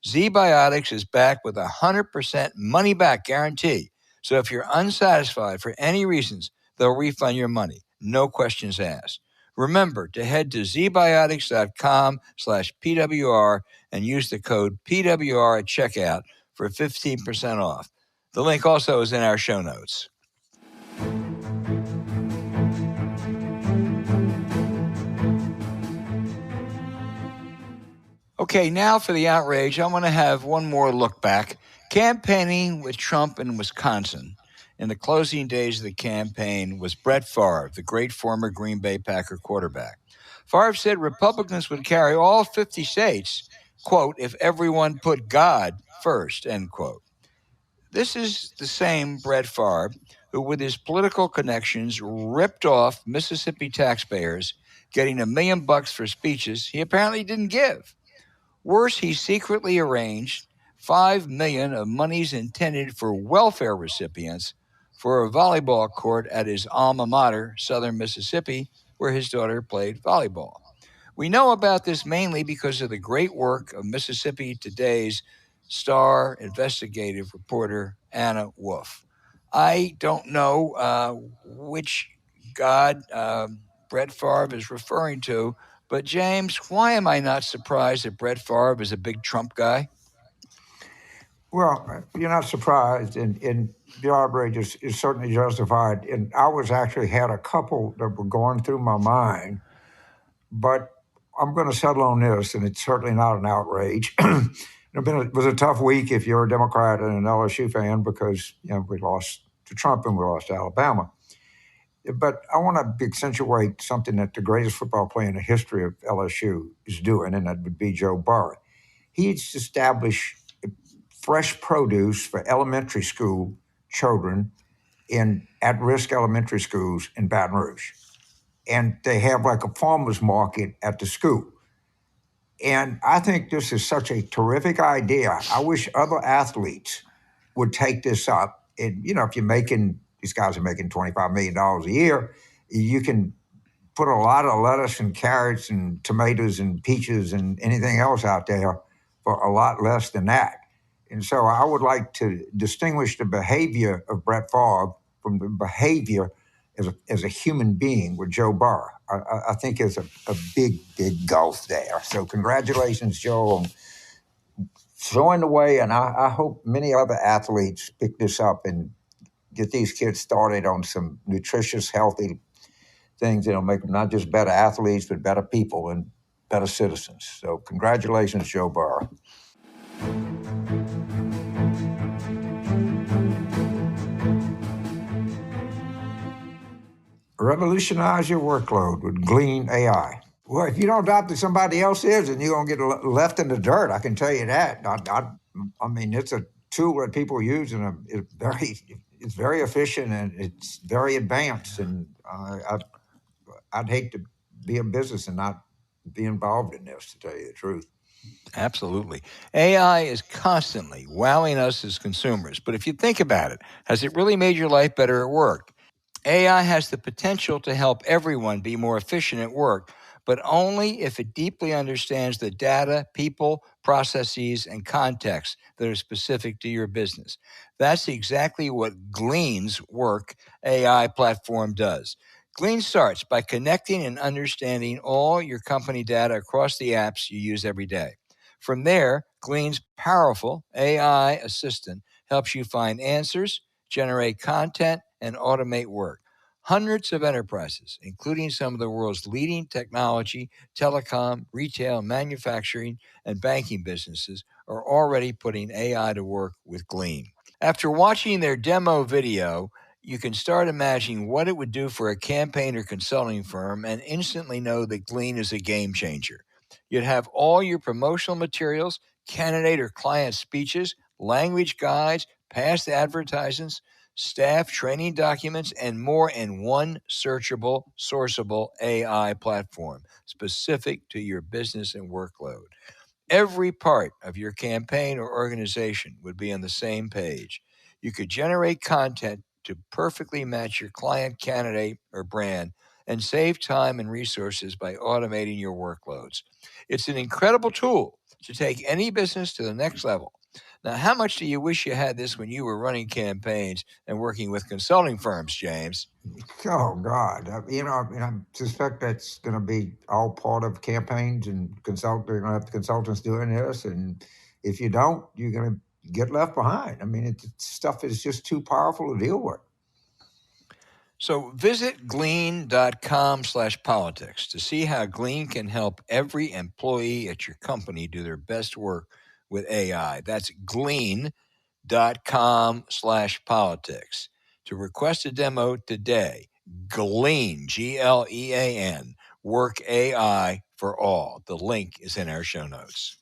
Zbiotics is backed with a 100% money-back guarantee. So if you're unsatisfied for any reasons, they'll refund your money. No questions asked. Remember to head to zbiotics.com/PWR and use the code PWR at checkout for 15% off. The link also is in our show notes. Okay, now for the outrage. I want to have one more look back. Campaigning with Trump in Wisconsin in the closing days of the campaign was Brett Favre, the great former Green Bay Packer quarterback. Favre said Republicans would carry all 50 states, quote, if everyone put God first, end quote. This is the same Brett Favre who, with his political connections, ripped off Mississippi taxpayers, getting $1 million for speeches he apparently didn't give. Worse, he secretly arranged $5 million of monies intended for welfare recipients for a volleyball court at his alma mater, Southern Mississippi, where his daughter played volleyball. We know about this mainly because of the great work of Mississippi Today's star investigative reporter, Anna Wolf. I don't know which God Brett Favre is referring to, but James, why am I not surprised that Brett Favre is a big Trump guy? Well, you're not surprised, and the outrage is certainly justified. And I was actually had a couple that were going through my mind, but I'm going to settle on this, and it's certainly not an outrage. It was a tough week if you're a Democrat and an LSU fan because we lost to Trump and we lost to Alabama. But I want to accentuate something that the greatest football player in the history of LSU is doing, and that would be Joe Burrow. He's established fresh produce for elementary school children in at-risk elementary schools in Baton Rouge. And they have like a farmer's market at the school. And I think this is such a terrific idea. I wish other athletes would take this up. And, if you're making, these guys are making $25 million a year, you can put a lot of lettuce and carrots and tomatoes and peaches and anything else out there for a lot less than that. And so I would like to distinguish the behavior of Brett Favre from the behavior as a human being with Joe Burrow. I think there's a big, big gulf there. So congratulations, Joe, on showing the way. And I hope many other athletes pick this up and get these kids started on some nutritious, healthy things that'll make them not just better athletes, but better people. And better citizens. So congratulations, Joe Burrow. Revolutionize your workload with Glean AI. Well, if you don't adopt it, somebody else is, and you're going to get left in the dirt. I can tell you that. I mean, it's a tool that people use, and it's very efficient and it's very advanced. And I'd hate to be in business and not be involved in this, to tell you the truth. Absolutely. AI is constantly wowing us as consumers. But if you think about it, has it really made your life better at work? AI has the potential to help everyone be more efficient at work, but only if it deeply understands the data, people, processes, and contexts that are specific to your business. That's exactly what Glean's Work AI platform does. Glean starts by connecting and understanding all your company data across the apps you use every day. From there, Glean's powerful AI assistant helps you find answers, generate content, and automate work. Hundreds of enterprises, including some of the world's leading technology, telecom, retail, manufacturing, and banking businesses, are already putting AI to work with Glean. After watching their demo video, you can start imagining what it would do for a campaign or consulting firm and instantly know that Glean is a game changer. You'd have all your promotional materials, candidate or client speeches, language guides, past advertisements, staff training documents, and more in one searchable, sourceable AI platform specific to your business and workload. Every part of your campaign or organization would be on the same page. You could generate content to perfectly match your client, candidate, or brand and save time and resources by automating your workloads. It's an incredible tool to take any business to the next level. Now, how much do you wish you had this when you were running campaigns and working with consulting firms, James? Oh God, I suspect that's going to be all part of campaigns and they're going to have the consultants doing this, and if you don't, you're going to get left behind. I mean, stuff is just too powerful to deal with. So visit glean.com/politics to see how Glean can help every employee at your company do their best work with AI. That's glean.com/politics. To request a demo today, Glean, Glean, Work AI for all. The link is in our show notes.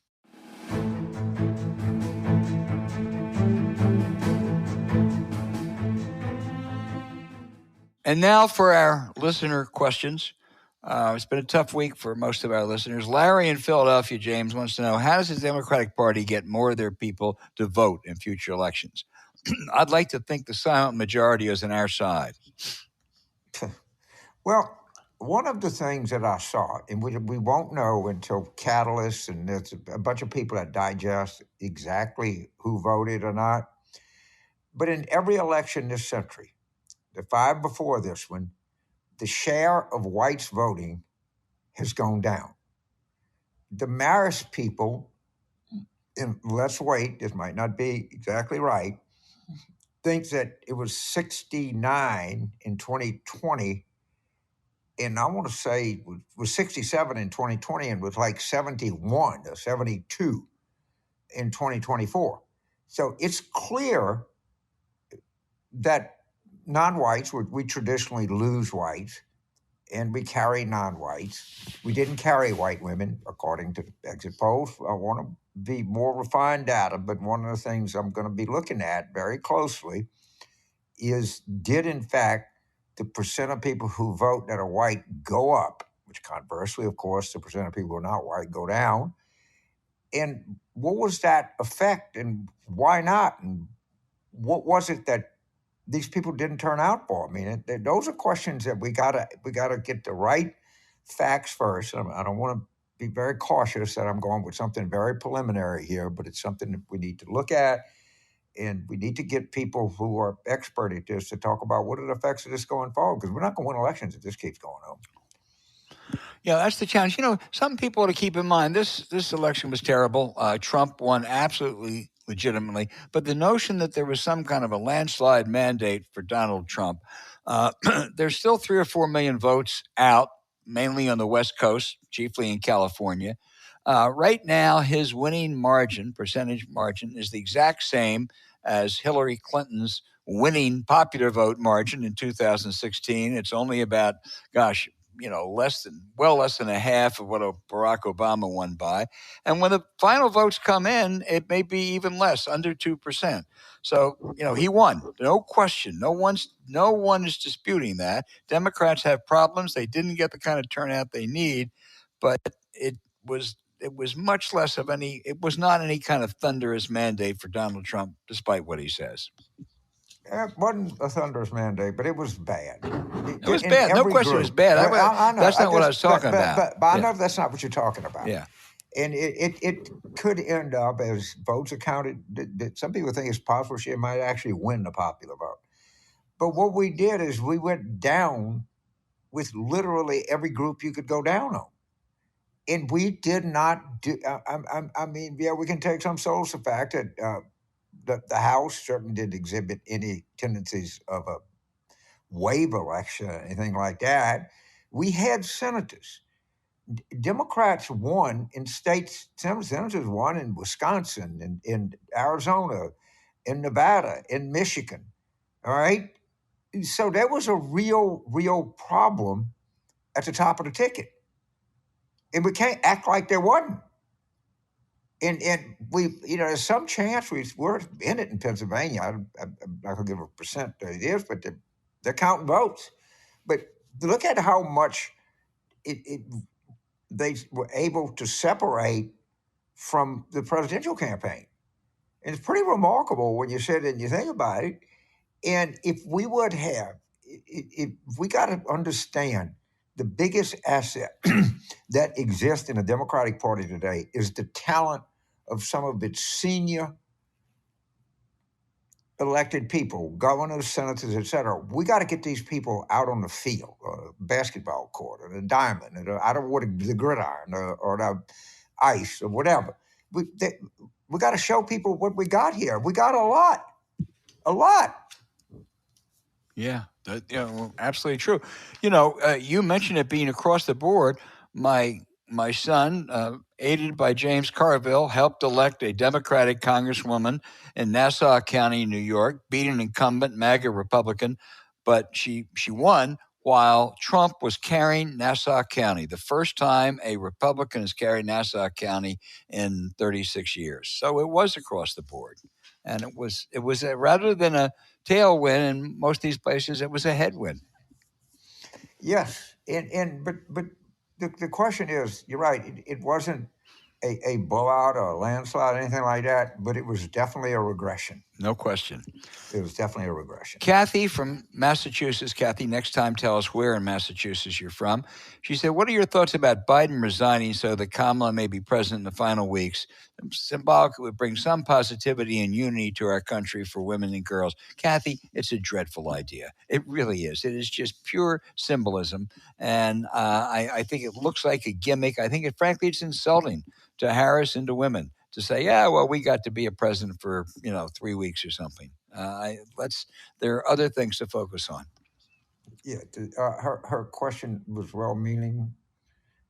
And now for our listener questions. It's been a tough week for most of our listeners. Larry in Philadelphia, James, wants to know, how does the Democratic Party get more of their people to vote in future elections? I'd like to think the silent majority is on our side. Well, one of the things that I saw, and we won't know until Catalyst and there's a bunch of people that digest exactly who voted or not, but in every election this century, the 5 before this one, the share of whites voting has gone down. The Marist people, and let's wait, this might not be exactly right, thinks that it was 69 in 2020, and I want to say it was 67 in 2020 and was like 71 or 72 in 2024. So it's clear that non-whites, we traditionally lose whites, and we carry non-whites. We didn't carry white women, according to the exit polls. I want to be more refined data, but one of the things I'm going to be looking at very closely is, did in fact the percent of people who vote that are white go up, which conversely, of course, the percent of people who are not white go down? And what was that effect, and why not? And what was it that these people didn't turn out for? I mean, those are questions that we gotta get the right facts first. I don't want to be very cautious that I'm going with something very preliminary here, but it's something that we need to look at, and we need to get people who are expert at this to talk about what are the effects of this going forward, because we're not going to win elections if this keeps going on. Yeah, that's the challenge. Some people to keep in mind, this election was terrible. Trump won absolutely legitimately, but the notion that there was some kind of a landslide mandate for Donald Trump, there's still 3 or 4 million votes out mainly on the West Coast, chiefly in California. Right now, his winning percentage margin, is the exact same as Hillary Clinton's winning popular vote margin in 2016. It's only about, less than a half of what Barack Obama won by. And when the final votes come in, it may be even less, under 2%. So, he won. No question. No one is disputing that. Democrats have problems. They didn't get the kind of turnout they need, but it was much less of it was not any kind of thunderous mandate for Donald Trump, despite what he says. It wasn't a thunderous mandate, but it was bad. It was bad. No question, it was bad. I know. That's not what I was talking about. But I know that's not what you're talking about. Yeah. And it could end up, as votes are counted, some people think it's possible she might actually win the popular vote. But what we did is we went down with literally every group you could go down on. And we did not do, we can take some solace the fact that the House certainly didn't exhibit any tendencies of a wave election or anything like that. We had senators. Democrats won in states, senators won in Wisconsin, in Arizona, in Nevada, in Michigan. All right. So there was a real problem at the top of the ticket. And we can't act like there wasn't. And we, there's some chance we're in it in Pennsylvania. I'm not going to give a percent that it is, but they're counting votes. But look at how much they were able to separate from the presidential campaign. And it's pretty remarkable when you sit and you think about it. And if we got to understand the biggest asset that exists in the Democratic Party today is the talent of some of its senior elected people, governors, senators, et cetera. We got to get these people out on the field, or a basketball court, or the diamond, or out of the gridiron, or the ice, or whatever. We got to show people what we got here. We got a lot. Yeah, absolutely true. You mentioned it being across the board. My son, aided by James Carville, helped elect a Democratic congresswoman in Nassau County, New York, beat an incumbent MAGA Republican, but she won while Trump was carrying Nassau County, the first time a Republican has carried Nassau County in 36 years. So it was across the board. And it was rather than a tailwind in most of these places, it was a headwind. Yes, but the question is, you're right. It wasn't a blowout or a landslide or anything like that, but it was definitely a regression. No question. It was definitely a regression. Kathy from Massachusetts. Kathy, next time tell us where in Massachusetts you're from. She said, what are your thoughts about Biden resigning so that Kamala may be president in the final weeks? Symbolic, it would bring some positivity and unity to our country for women and girls. Kathy, it's a dreadful idea. It really is. It is just pure symbolism. And I think it looks like a gimmick. I think, frankly, it's insulting to Harris and to women to say, yeah, well, we got to be a president for, 3 weeks or something. There are other things to focus on. Yeah, her question was well-meaning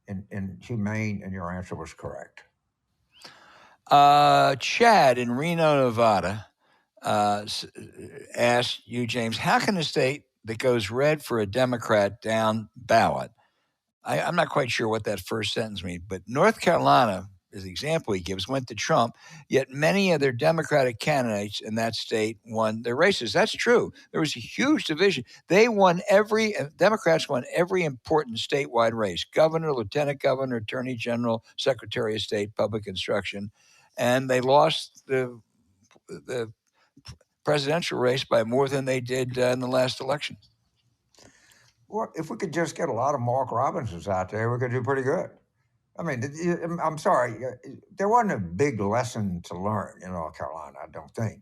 and humane, and your answer was correct. Chad in Reno, Nevada, asked you, James, how can a state that goes red for a Democrat down ballot? I'm not quite sure what that first sentence means, but North Carolina, as the example he gives, went to Trump, yet many other Democratic candidates in that state won their races. That's true. There was a huge division. Democrats won every important statewide race: governor, lieutenant governor, attorney general, secretary of state, public instruction. And they lost the presidential race by more than they did in the last election. Well, if we could just get a lot of Mark Robinsons out there, we could do pretty good. I mean, I'm sorry, there wasn't a big lesson to learn in North Carolina, I don't think.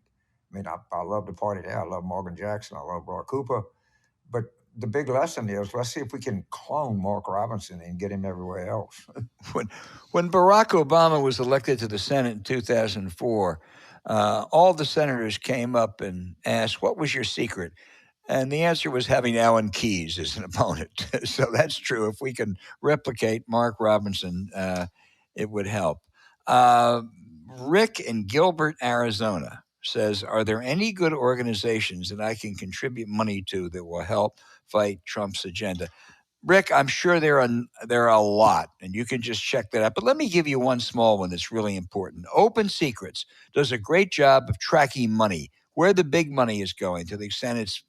I mean, I love the party there. I love Morgan Jackson. I love Roy Cooper. But the big lesson is, let's see if we can clone Mark Robinson and get him everywhere else. When Barack Obama was elected to the Senate in 2004, all the senators came up and asked, what was your secret? And the answer was having Alan Keyes as an opponent. So that's true. If we can replicate Mark Robinson, it would help. Rick in Gilbert, Arizona says, are there any good organizations that I can contribute money to that will help fight Trump's agenda? Rick, I'm sure there are a lot, and you can just check that out. But let me give you one small one that's really important. Open Secrets does a great job of tracking money, where the big money is going, to the extent it's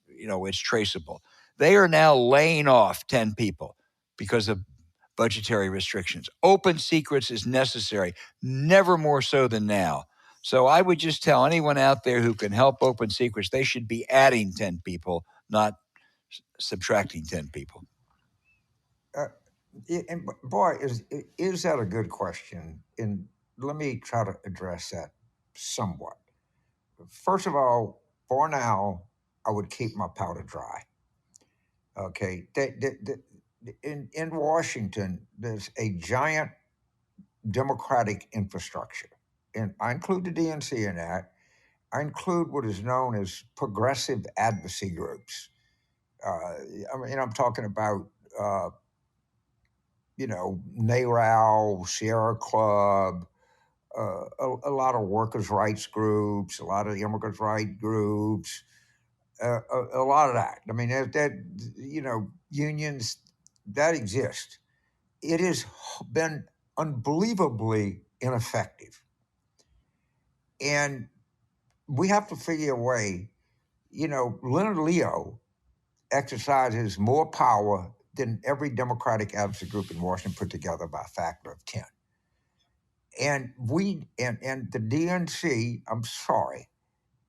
traceable. They are now laying off 10 people because of budgetary restrictions. Open Secrets is necessary, never more so than now. So I would just tell anyone out there who can help Open Secrets, they should be adding 10 people, not subtracting 10 people. And boy, is that a good question? And let me try to address that somewhat. First of all, for now, I would keep my powder dry. Okay, in Washington, there's a giant democratic infrastructure, and I include the DNC in that. I include what is known as progressive advocacy groups. I'm talking about NARAL, Sierra Club, a lot of workers' rights groups, a lot of immigrants' rights groups, a lot of that. I mean, unions that exist. It has been unbelievably ineffective, and we have to figure a way. Leonard Leo exercises more power than every Democratic advocacy group in Washington put together by a factor of 10. And the DNC, I'm sorry,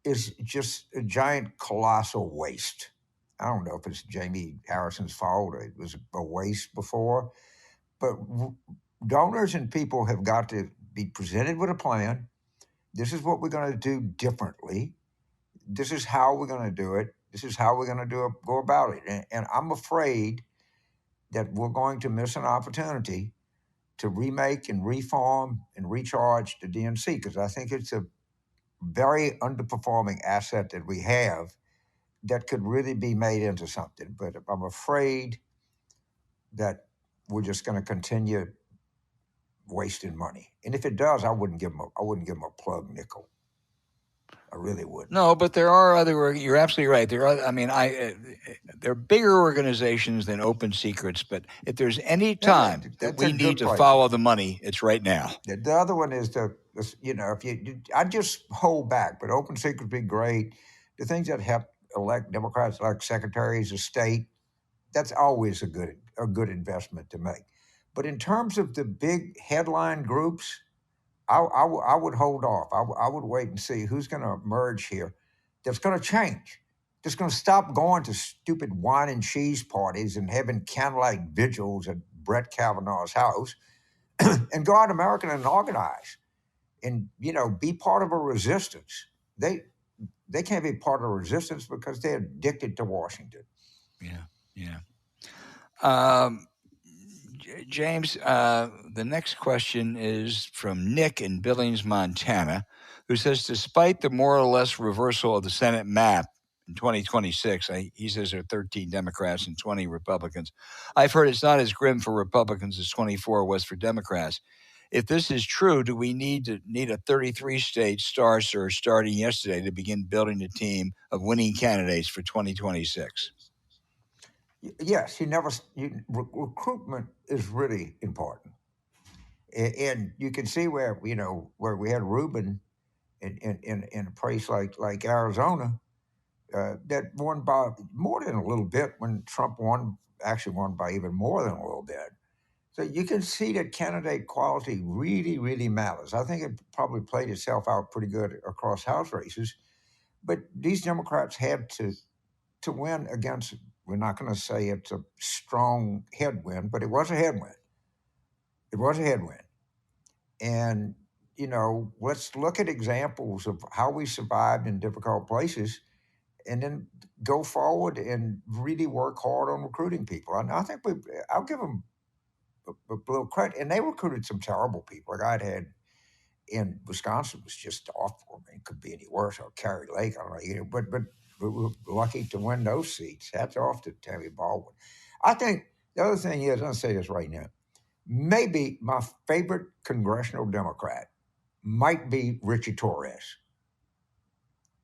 is just a giant colossal waste. I don't know if it's Jamie Harrison's fault or it was a waste before, but donors and people have got to be presented with a plan. This is what we're going to do differently. This is how we're going to do it. This is how we're going to go about it. And I'm afraid that we're going to miss an opportunity to remake and reform and recharge the DNC, because I think it's a very underperforming asset that we have that could really be made into something. But I'm afraid that we're just going to continue wasting money. And if it does, I wouldn't give them a plug nickel. I really wouldn't. No, but there are other. You're absolutely right. There are. I mean, there are bigger organizations than Open Secrets. But if there's any time that we need to follow the money, it's right now. The other one is I just hold back. But Open Secrets would be great. The things that help elect Democrats, like secretaries of state, that's always a good investment to make. But in terms of the big headline groups, I would hold off. I would wait and see who's going to emerge here that's going to change. That's going to stop going to stupid wine and cheese parties and having candlelight vigils at Brett Kavanaugh's house and go out American and organize and, be part of a resistance. They can't be part of a resistance because they're addicted to Washington. Yeah. James, the next question is from Nick in Billings, Montana, who says, despite the more or less reversal of the Senate map in 2026, he says there are 13 Democrats and 20 Republicans. I've heard it's not as grim for Republicans as 24 was for Democrats. If this is true, do we need a 33-state Star Search starting yesterday to begin building a team of winning candidates for 2026? Yes, recruitment is really important, and you can see where we had Rubin in a place like Arizona that won by more than a little bit when Trump actually won by even more than a little bit. So you can see that candidate quality really, really matters. I think it probably played itself out pretty good across House races, but these Democrats had to win against. We're not going to say it's a strong headwind, but it was a headwind. It was a headwind. And, let's look at examples of how we survived in difficult places and then go forward and really work hard on recruiting people. And I think I'll give them a little credit. And they recruited some terrible people. Like I'd had in Wisconsin was just awful. I mean, it could be any worse. Or Carrie Lake, I don't know. But we were lucky to win those seats. Hats off to Tammy Baldwin. I think the other thing is, I'll say this right now, maybe my favorite congressional Democrat might be Richie Torres.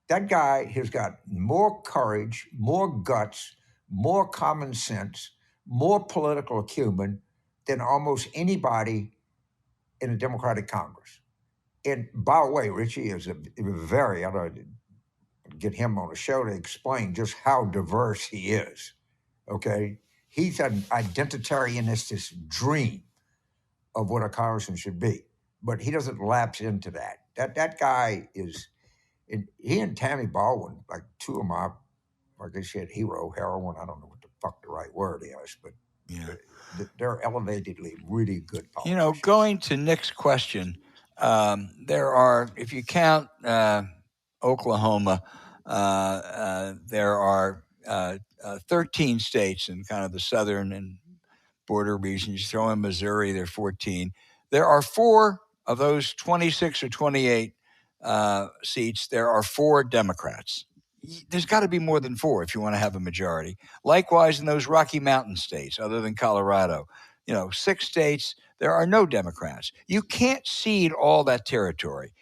That guy has got more courage, more guts, more common sense, more political acumen than almost anybody in the Democratic Congress. And by the way, Richie is a very, I don't know, get him on a show to explain just how diverse he is. Okay. He's an identitarianist dream of what a congressman should be, but he doesn't lapse into that. That guy is, and he and Tammy Baldwin, like two of my, like I said, heroine. I don't know what the fuck the right word is, but Yeah. they're elevatedly really good politicians. You know, going to Nick's question, there are, if you count Oklahoma, there are 13 states in kind of the southern and border regions. You throw in Missouri, there are 14. There are 4 of those 26 or 28 seats. There are 4 Democrats. There's got to be more than 4 if you want to have a majority. Likewise, in those Rocky Mountain states, other than Colorado, 6 states, there are no Democrats. You can't cede all that territory.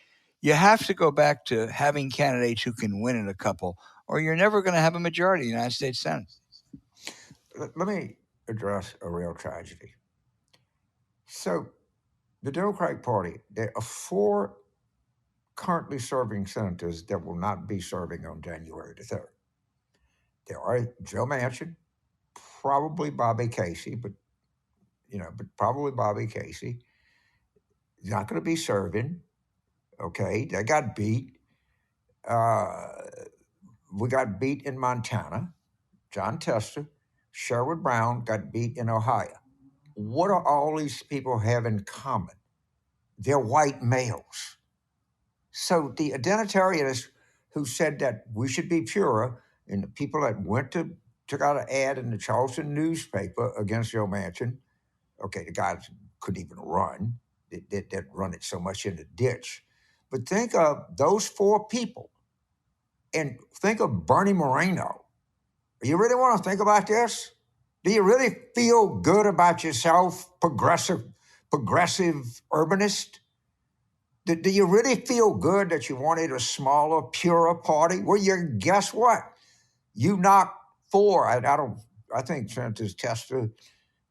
You have to go back to having candidates who can win in a couple, or you're never going to have a majority in the United States Senate. Let me address a real tragedy. So, the Democratic Party, there are 4 currently serving senators that will not be serving on January the 3rd. There are Joe Manchin, probably Bobby Casey, but probably Bobby Casey. He's not going to be serving. Okay, they got beat. We got beat in Montana. John Tester, Sherwood Brown got beat in Ohio. What do all these people have in common? They're white males. So the identitarianists who said that we should be purer, and the people that took out an ad in the Charleston newspaper against Joe Manchin, okay, the guys couldn't even run. They'd run it so much in the ditch. But think of those 4 people, and think of Bernie Moreno. You really want to think about this? Do you really feel good about yourself, progressive urbanist? Do you really feel good that you wanted a smaller, purer party? Well, guess what? You knocked 4. I think Senators Tester,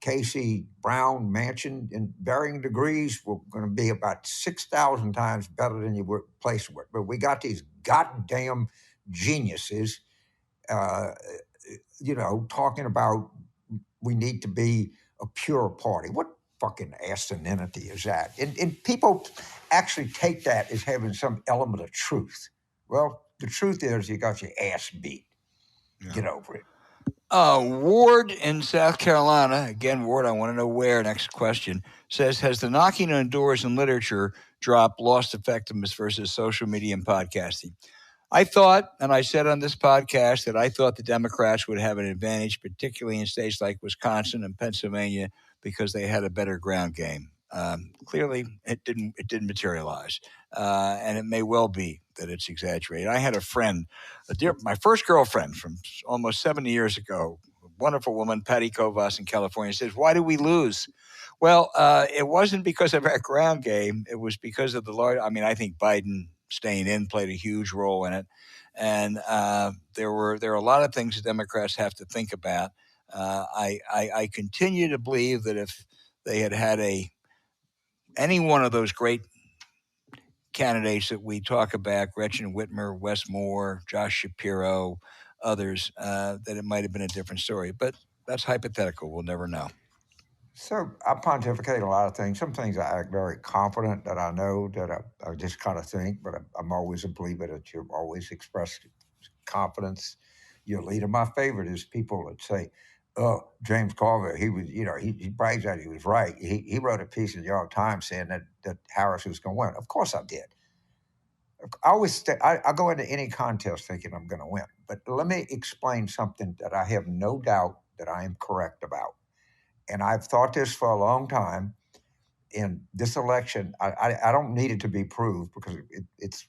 Casey, Brown, Manchin, in varying degrees, were going to be about 6,000 times better than you were placed with. But we got these goddamn geniuses, talking about we need to be a pure party. What fucking asininity is that? And people actually take that as having some element of truth. Well, the truth is you got your ass beat. Yeah. Get over it. Ward in South Carolina, again, Ward, I want to know where, next question, says, has the knocking on doors in literature dropped, lost effectiveness versus social media and podcasting? I thought, and I said on this podcast, that I thought the Democrats would have an advantage, particularly in states like Wisconsin and Pennsylvania, because they had a better ground game. Clearly, it didn't materialize, and it may well be that it's exaggerated. I had a friend, my first girlfriend from almost 70 years ago, a wonderful woman, Patty Kovas in California, says, "Why do we lose?" Well, it wasn't because of our ground game. It was because of the large. I mean, I think Biden staying in played a huge role in it, and there are a lot of things the Democrats have to think about. I continue to believe that if they had any one of those great candidates that we talk about, Gretchen Whitmer, Wes Moore, Josh Shapiro, others, that it might have been a different story. But that's hypothetical. We'll never know. So I pontificate a lot of things. Some things I act very confident that I know, that I just kind of think, but I'm always a believer that you always express confidence. Your leader, my favorite is people that say, "Oh, James Carville, he was, he brags that he was right. He wrote a piece in the New York Times saying that Harris was going to win." Of course I did. I always I go into any contest thinking I'm going to win. But let me explain something that I have no doubt that I am correct about. And I've thought this for a long time. In this election, I don't need it to be proved because it's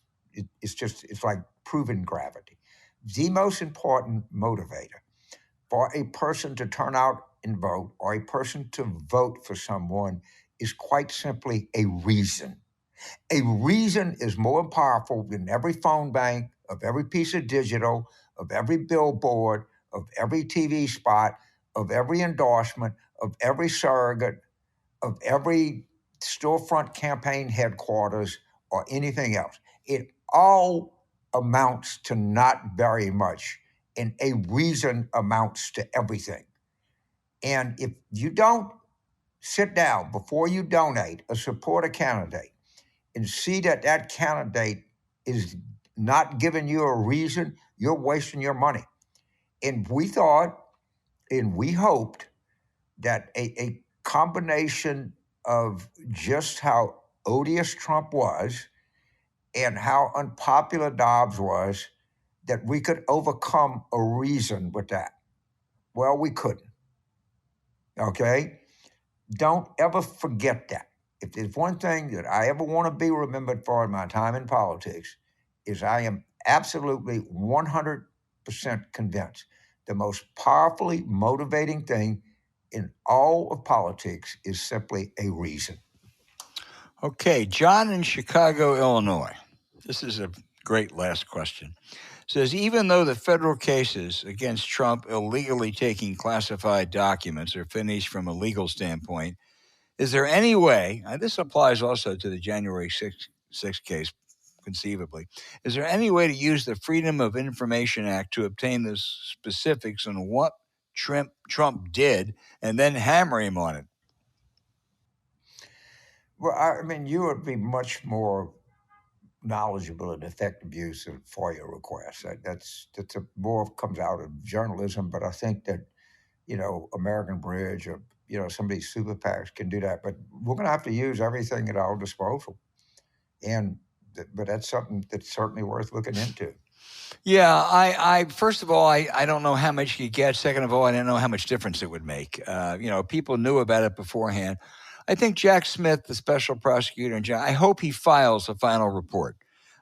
like proven gravity. The most important motivator for a person to turn out and vote, or a person to vote for someone, is quite simply a reason. A reason is more powerful than every phone bank, of every piece of digital, of every billboard, of every TV spot, of every endorsement, of every surrogate, of every storefront campaign headquarters, or anything else. It all amounts to not very much, and a reason amounts to everything. And if you don't sit down before you donate or support a candidate and see that that candidate is not giving you a reason, you're wasting your money. And we thought and we hoped that a combination of just how odious Trump was and how unpopular Dobbs was, that we could overcome a reason with that. Well, we couldn't. Okay? Don't ever forget that. If there's one thing that I ever want to be remembered for in my time in politics, is I am absolutely 100% convinced the most powerfully motivating thing in all of politics is simply a reason. Okay, John in Chicago, Illinois. This is a great last question. Says, even though the federal cases against Trump illegally taking classified documents are finished from a legal standpoint, is there any way, and this applies also to the January 6th case, conceivably, is there any way to use the Freedom of Information Act to obtain the specifics on what Trump did and then hammer him on it? Well, I mean, you would be much more knowledgeable in effective use of FOIA requests. That's a more comes out of journalism, but I think that, American Bridge or, some of these super PACs can do that. But we're going to have to use everything at our disposal. But that's something that's certainly worth looking into. Yeah, I first of all, I don't know how much you get. Second of all, I don't know how much difference it would make. People knew about it beforehand. I think Jack Smith, the special prosecutor, I hope he files a final report.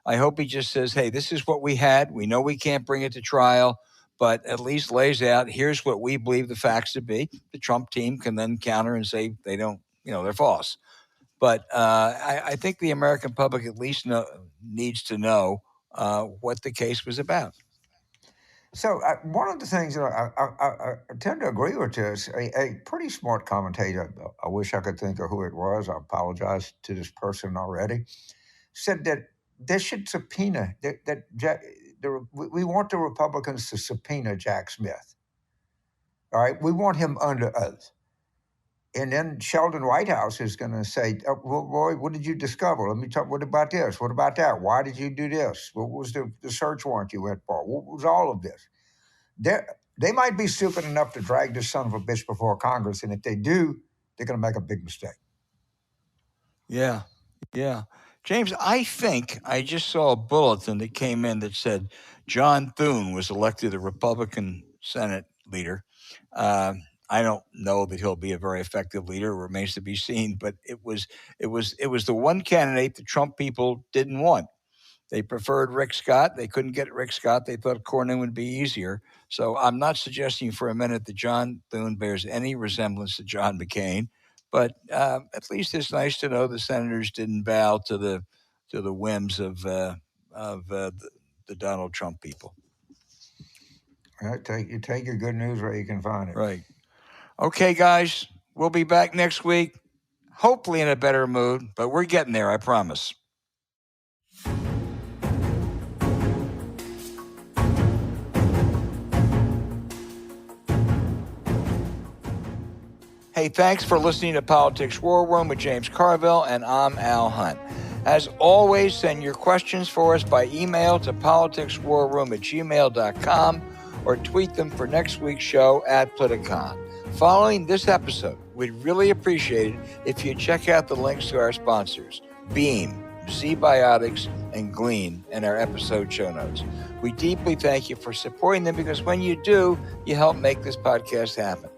I hope he just says, hey, this is what we had. We know we can't bring it to trial, but at least lays out, here's what we believe the facts to be. The Trump team can then counter and say they don't, they're false. But I think the American public at least needs to know what the case was about. So one of the things that I tend to agree with is a pretty smart commentator, I wish I could think of who it was, I apologize to this person already, said that they should subpoena, we want the Republicans to subpoena Jack Smith. All right, we want him under oath. And then Sheldon Whitehouse is going to say, well, Roy, what did you discover? Let me talk. What about this? What about that? Why did you do this? What was the search warrant you went for? What was all of this? They might be stupid enough to drag this son of a bitch before Congress. And if they do, they're going to make a big mistake. Yeah. James, I think I just saw a bulletin that came in that said John Thune was elected a Republican Senate leader. I don't know that he'll be a very effective leader. It remains to be seen. But it was the one candidate the Trump people didn't want. They preferred Rick Scott. They couldn't get Rick Scott. They thought Cornyn would be easier. So I'm not suggesting for a minute that John Thune bears any resemblance to John McCain. But at least it's nice to know the senators didn't bow to the whims of the Donald Trump people. You take your good news where you can find it. Right. Okay, guys, we'll be back next week, hopefully in a better mood, but we're getting there, I promise. Hey, thanks for listening to Politics War Room with James Carville, and I'm Al Hunt. As always, send your questions for us by email to politicswarroom@gmail.com or tweet them for next week's show @Politicon. Following this episode, we'd really appreciate it if you check out the links to our sponsors, Beam, Zbiotics, and Glean, in our episode show notes. We deeply thank you for supporting them because when you do, you help make this podcast happen.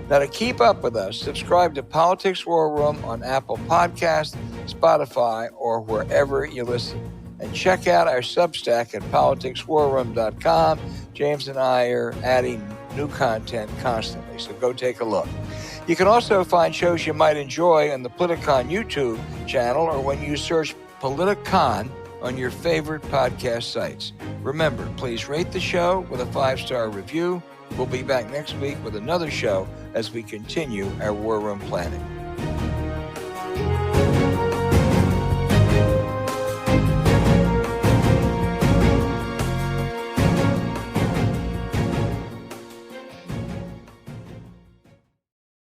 Now, to keep up with us, subscribe to Politics War Room on Apple Podcasts, Spotify, or wherever you listen. And check out our Substack at politicswarroom.com. James and I are adding new content constantly, so go take a look. You can also find shows you might enjoy on the Politicon YouTube channel or when you search Politicon on your favorite podcast sites. Remember, please rate the show with a 5-star review. We'll be back next week with another show as we continue our war room planning.